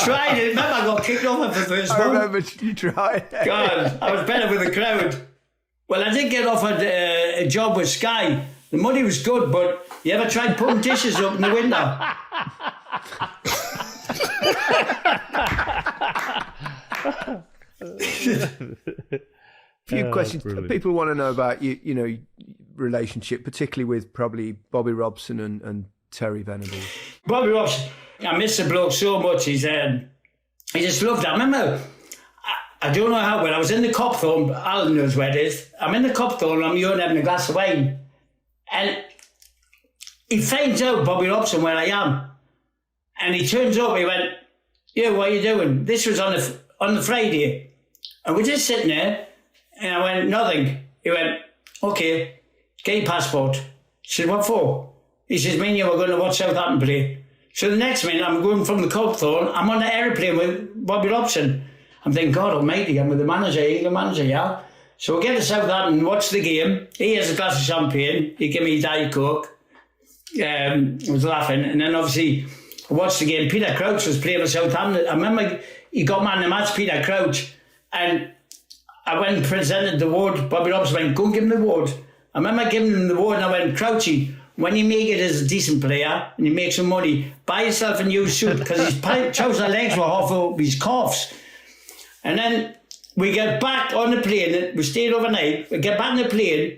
tried it. Remember, I got kicked off at the first one. I remember you tried. God, I was better with the crowd. Well, I did get offered a job with Sky. The money was good, but you ever tried putting dishes up in the window? Few questions. Brilliant. People want to know about you, relationship, particularly with probably Bobby Robson and Terry Venables. Bobby Robson, I miss the bloke so much. He just loved it. I remember, I don't know how, but I was in the Copthorne. Alan knows where it is. I'm in the Copthorne. I'm having a glass of wine, and he finds out, Bobby Robson, where I am, and he turns up. He went, "Yeah, what are you doing?" This was on the Friday, and we're just sitting there. And I went, "Nothing." He went, "Okay, get your passport." I said, "What for?" He says, "Me and you are going to watch Southampton play." So the next minute, I'm going from the Copthorne, I'm on the aeroplane with Bobby Robson. I'm thinking, God almighty, I'm with the manager, Eagle manager, yeah? So we get to Southampton, watch the game. He has a glass of champagne. He gave me Diet Coke. I was laughing. And then obviously, I watched the game. Peter Crouch was playing for Southampton. I remember he got man of the match, Peter Crouch. And I went and presented the award. Bobby Robson went, "Go and give him the award." I remember giving him the award and I went, "Crouchy, when you make it as a decent player and you make some money, buy yourself a new suit," because his trouser legs were half of his calves. And then we get back on the plane. We stayed overnight. We get back on the plane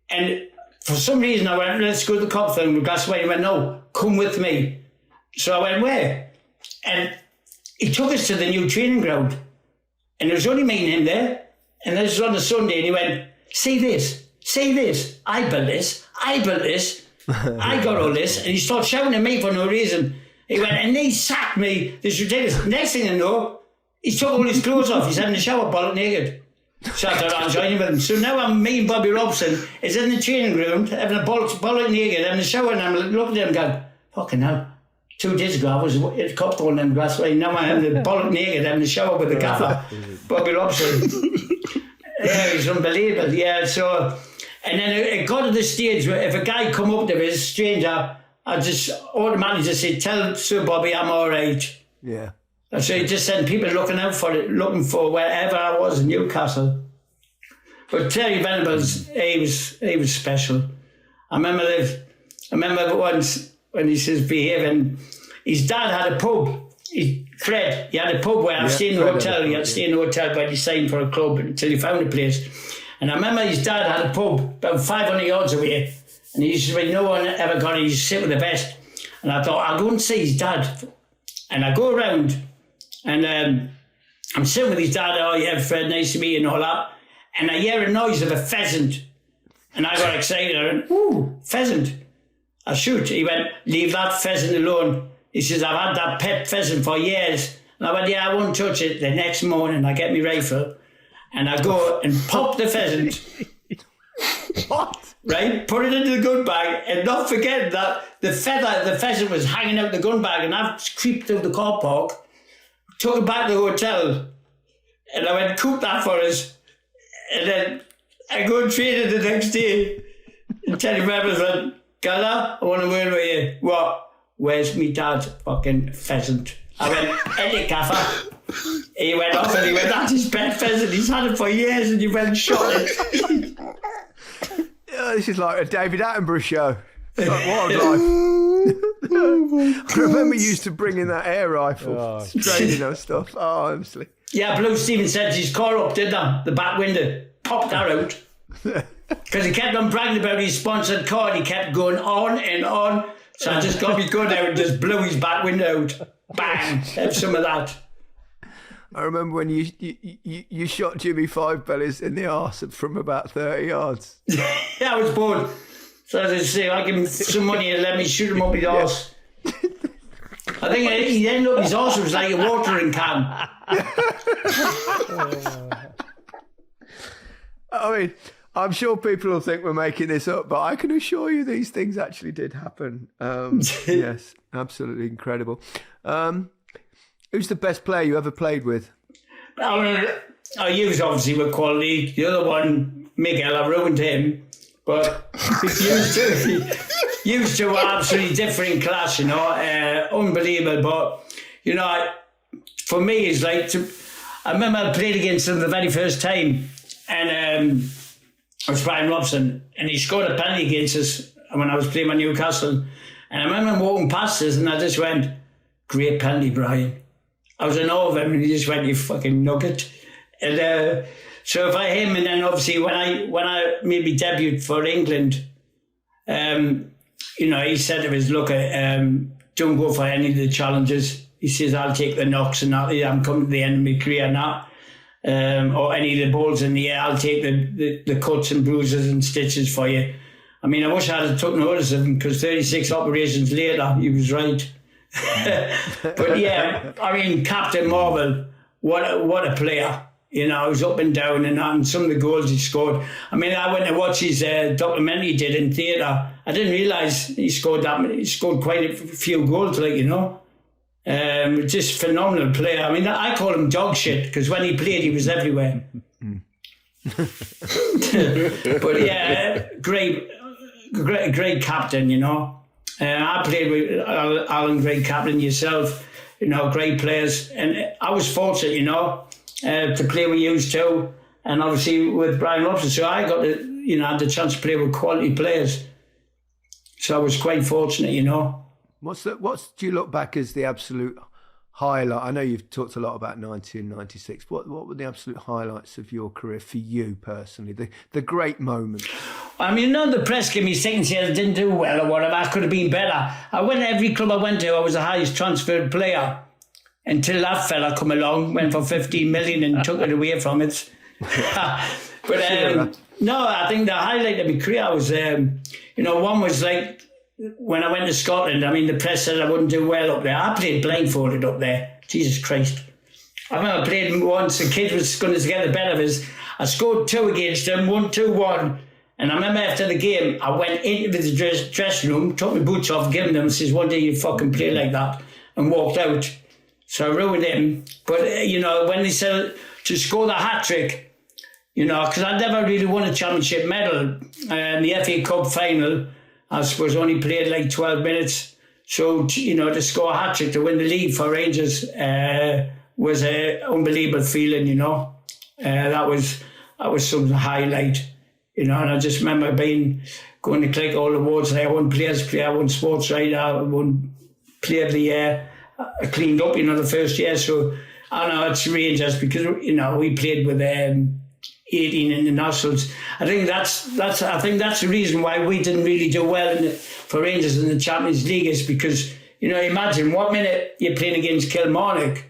and for some reason I went, "Let's go to the Copthorne with Gascoigne." He went, "No, come with me." So I went, "Where?" And he took us to the new training ground. And there was only me and him there. And this was on a Sunday, and he went, see this, I built this, I got all this. And he started shouting at me for no reason. He went, and he sacked me. This is ridiculous. Next thing I know, he took all his clothes off. He's having a shower, bollock naked. So I thought I'll join him with him. So now me and Bobby Robson is in the training ground, having a bollock naked, having a shower, and I'm looking at him going, fucking hell. 2 days ago, I was at Copthorne and Gascoigne. Now I'm having the bollock naked, having a shower with the gaffer, Bobby Robson. Yeah, he's unbelievable. Yeah, so, and then it got to the stage where if a guy come up to me, a stranger, I just automatically just say, "Tell Sir Bobby I'm all right." Yeah. And so he just sent people looking for wherever I was in Newcastle. But Terry Venables, he was special. I remember once when he says behaving, his dad had a pub. Fred, he had a pub where I stayed in the hotel. He had to stay in the hotel, but he signed for a club until he found a place. And I remember his dad had a pub about 500 yards away. And he used to say, no one ever got it, he used to sit with the best. And I thought, I'll go and see his dad. And I go around and I'm sitting with his dad. "Oh yeah, Fred, nice to meet you," and all that. And I hear a noise of a pheasant. And I got excited. I went, "Ooh, pheasant." I shoot. He went, "Leave that pheasant alone." He says, "I've had that pet pheasant for years." And I went, "Yeah, I won't touch it." The next morning, I get my rifle and I go and pop the pheasant. What? Right? Put it into the gun bag and not forget that the pheasant was hanging out the gun bag, and I've creeped through the car park, took it back to the hotel, And I went, cook that for us. And then I go and train it the next day. And tell your members, like, Gazza, I want to work with you. What? Where's me dad's fucking pheasant? I went, Eddie Gaffer. He went off and he went, that's his pet pheasant. He's had it for years and you went and shot it. This is like a David Attenborough show. It's like wildlife. I remember you used to bring in that air rifle, training and stuff. Oh, honestly. Yeah, Blue Steven sent his car up, didn't he? The back window. Popped that out. Because he kept on bragging about his sponsored car and he kept going on and on. So I just got me gun out and just blew his back window out. Bang! Have some of that. I remember when you shot Jimmy Five Bellies in the arse from about 30 yards. Yeah, I was bored. So I just say, I give him some money and let me shoot him up his arse. I think he ended up his arse was like a watering can. I mean, I'm sure people will think we're making this up, but I can assure you these things actually did happen. Yes, absolutely incredible. Who's the best player you ever played with? I used obviously with quality. The other one, Micah, I ruined him. But used to absolutely different class, you know, unbelievable. But, you know, for me, it's like, I remember I played against him the very first time. And I was playing Robson. And he scored a penalty against us when I was playing with Newcastle. And I remember him walking past us and I just went, great penalty, Brian. I was in awe of him and he just went, you fucking nugget. And so if I him, and then obviously when I maybe debuted for England, you know, he said to us, look, don't go for any of the challenges. He says, I'll take the knocks and I'm coming to the end of my career now. Or any of the balls in the air, I'll take the cuts and bruises and stitches for you. I mean, I wish I had took notice of him because 36 operations later, he was right. But yeah, I mean, Captain Marvel, what a player. You know, he was up and down and some of the goals he scored. I mean, I went to watch his documentary he did in theatre. I didn't realise he scored that many. He scored quite a few goals, like, you know. Just phenomenal player. I mean, I call him dog shit because when he played, he was everywhere. But yeah, great captain, you know. I played with Alan, great captain, yourself, you know, great players. And I was fortunate, you know, to play with you too. And obviously with Brian Robson. So I got to, you know, had the chance to play with quality players. So I was quite fortunate, you know. What do you look back as the absolute highlight? I know you've talked a lot about 90 and 96. What were the absolute highlights of your career for you personally? The great moments? I mean, none of the press gave me seconds here. I didn't do well or whatever. I could have been better. I went to every club I went to. I was the highest transferred player until that fella come along, went for 15 million and took it away from it. But no, I think the highlight of my career was, you know, one was like, when I went to Scotland, I mean, the press said I wouldn't do well up there. I played blindfolded up there. Jesus Christ. I remember I played once, the kid was going to get the better of us. I scored 2 against him, 1-2-1. And I remember after the game, I went into the dressing room, took my boots off, given them, says, one day you fucking play like that, and walked out. So I ruined him. But, you know, when they said to score the hat-trick, you know, because I never really won a championship medal. The FA Cup final, I suppose only played like 12 minutes. So, you know, to score a hat-trick to win the league for Rangers was an unbelievable feeling, you know. That was some highlight, you know. And I just remember going to collect all the awards. I won Players' Player, I won Sports Writer, I won Player of the Year. I cleaned up, you know, the first year. So, I know it's Rangers because, you know, we played with 18 internationals. I think that's the reason why we didn't really do well for Rangers in the Champions League is because, you know, imagine what minute you're playing against Kilmarnock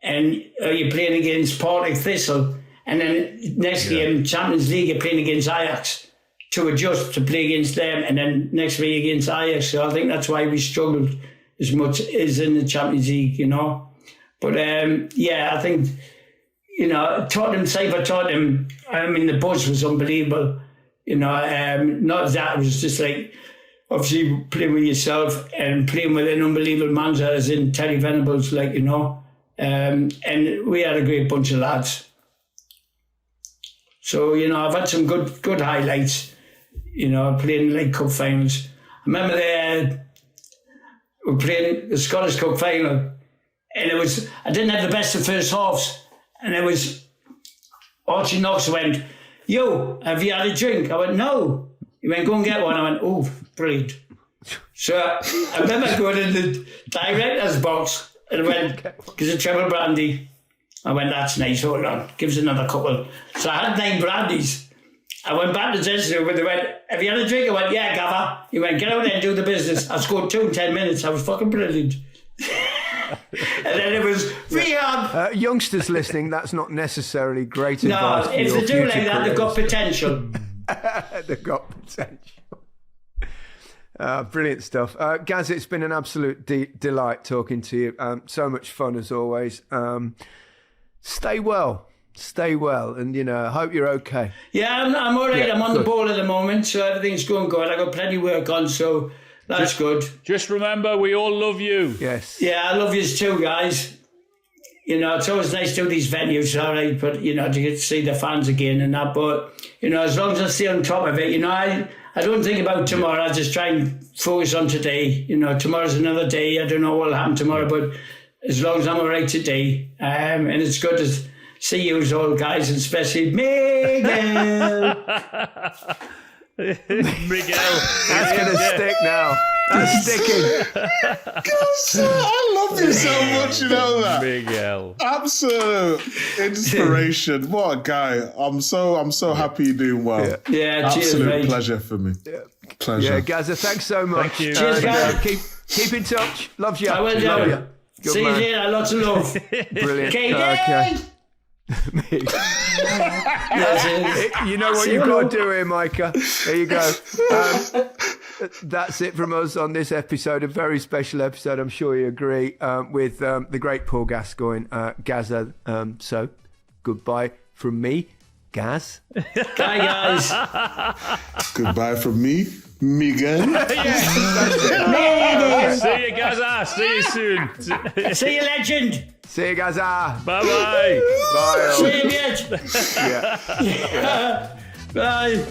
and you're playing against Partick Thistle, and then next game Champions League you're playing against Ajax to adjust to play against them, and then next week against Ajax. So I think that's why we struggled as much as in the Champions League, you know. But I think, you know, Tottenham, Cyber Tottenham, I mean, the buzz was unbelievable. You know, not that, it was just like, obviously playing with yourself and playing with an unbelievable manager as in Terry Venables, like, you know. and we had a great bunch of lads. So, you know, I've had some good highlights, you know, playing in League Cup finals. I remember we were playing the Scottish Cup final, and I didn't have the best of first halves, and it was Archie Knox went, "Yo, have you had a drink?" I went, "No." He went, "Go and get one." I went, "Oh, brilliant." So I remember going in the director's box and I went, "Gives a treble brandy." I went, "That's nice, hold on, gives another couple." So I had 9 brandies. I went back to the dressing room and they went, "Have you had a drink?" I went, "Yeah, Gaffer." He went, "Get out there and do the business." I scored 2 in 10 minutes. I was fucking brilliant. And then it was rehab. Youngsters listening, that's not necessarily great advice. No, if they do like that, they've got potential. They've got potential. Brilliant stuff. Gaz, it's been an absolute delight talking to you. So much fun as always. Stay well, and I hope you're okay. Yeah, I'm all right. Yeah, I'm on the ball at the moment, so everything's going good. I got plenty of work on, so that's good. Just remember, we all love you. Yes. Yeah, I love you too, guys. You know, it's always nice to do these venues, all right, but, you know, to get to see the fans again and that. But, you know, as long as I stay on top of it, you know, I don't think about tomorrow. I just try and focus on today. You know, tomorrow's another day. I don't know what will happen tomorrow, but as long as I'm all right today. And it's good to see you all, guys, and especially Miguel. Miguel. That's going to stick now. That's sticking. I love you so much, you know that. Miguel. Absolute inspiration. What a guy. I'm so happy you're doing well. Yeah, cheers, absolute mate. pleasure for me. Yeah. Pleasure. Yeah, Gazza, thanks so much. Thank you. Cheers, guys. Keep in touch. Love you. I will do. Love you. Good See man. you later. Lots of love. Brilliant. Okay. You know what you've got to do here, Micah. There you go. That's it from us on this episode, a very special episode, I'm sure you agree, with the great Paul Gascoigne, Gazza. So, goodbye from me, Gaz. Bye, guys. Goodbye from me, Miguel. See you, Gazza. See you soon. See you, legend. See you, Gazza. Bye-bye. Bye. See you, bitch. Yeah. Bye.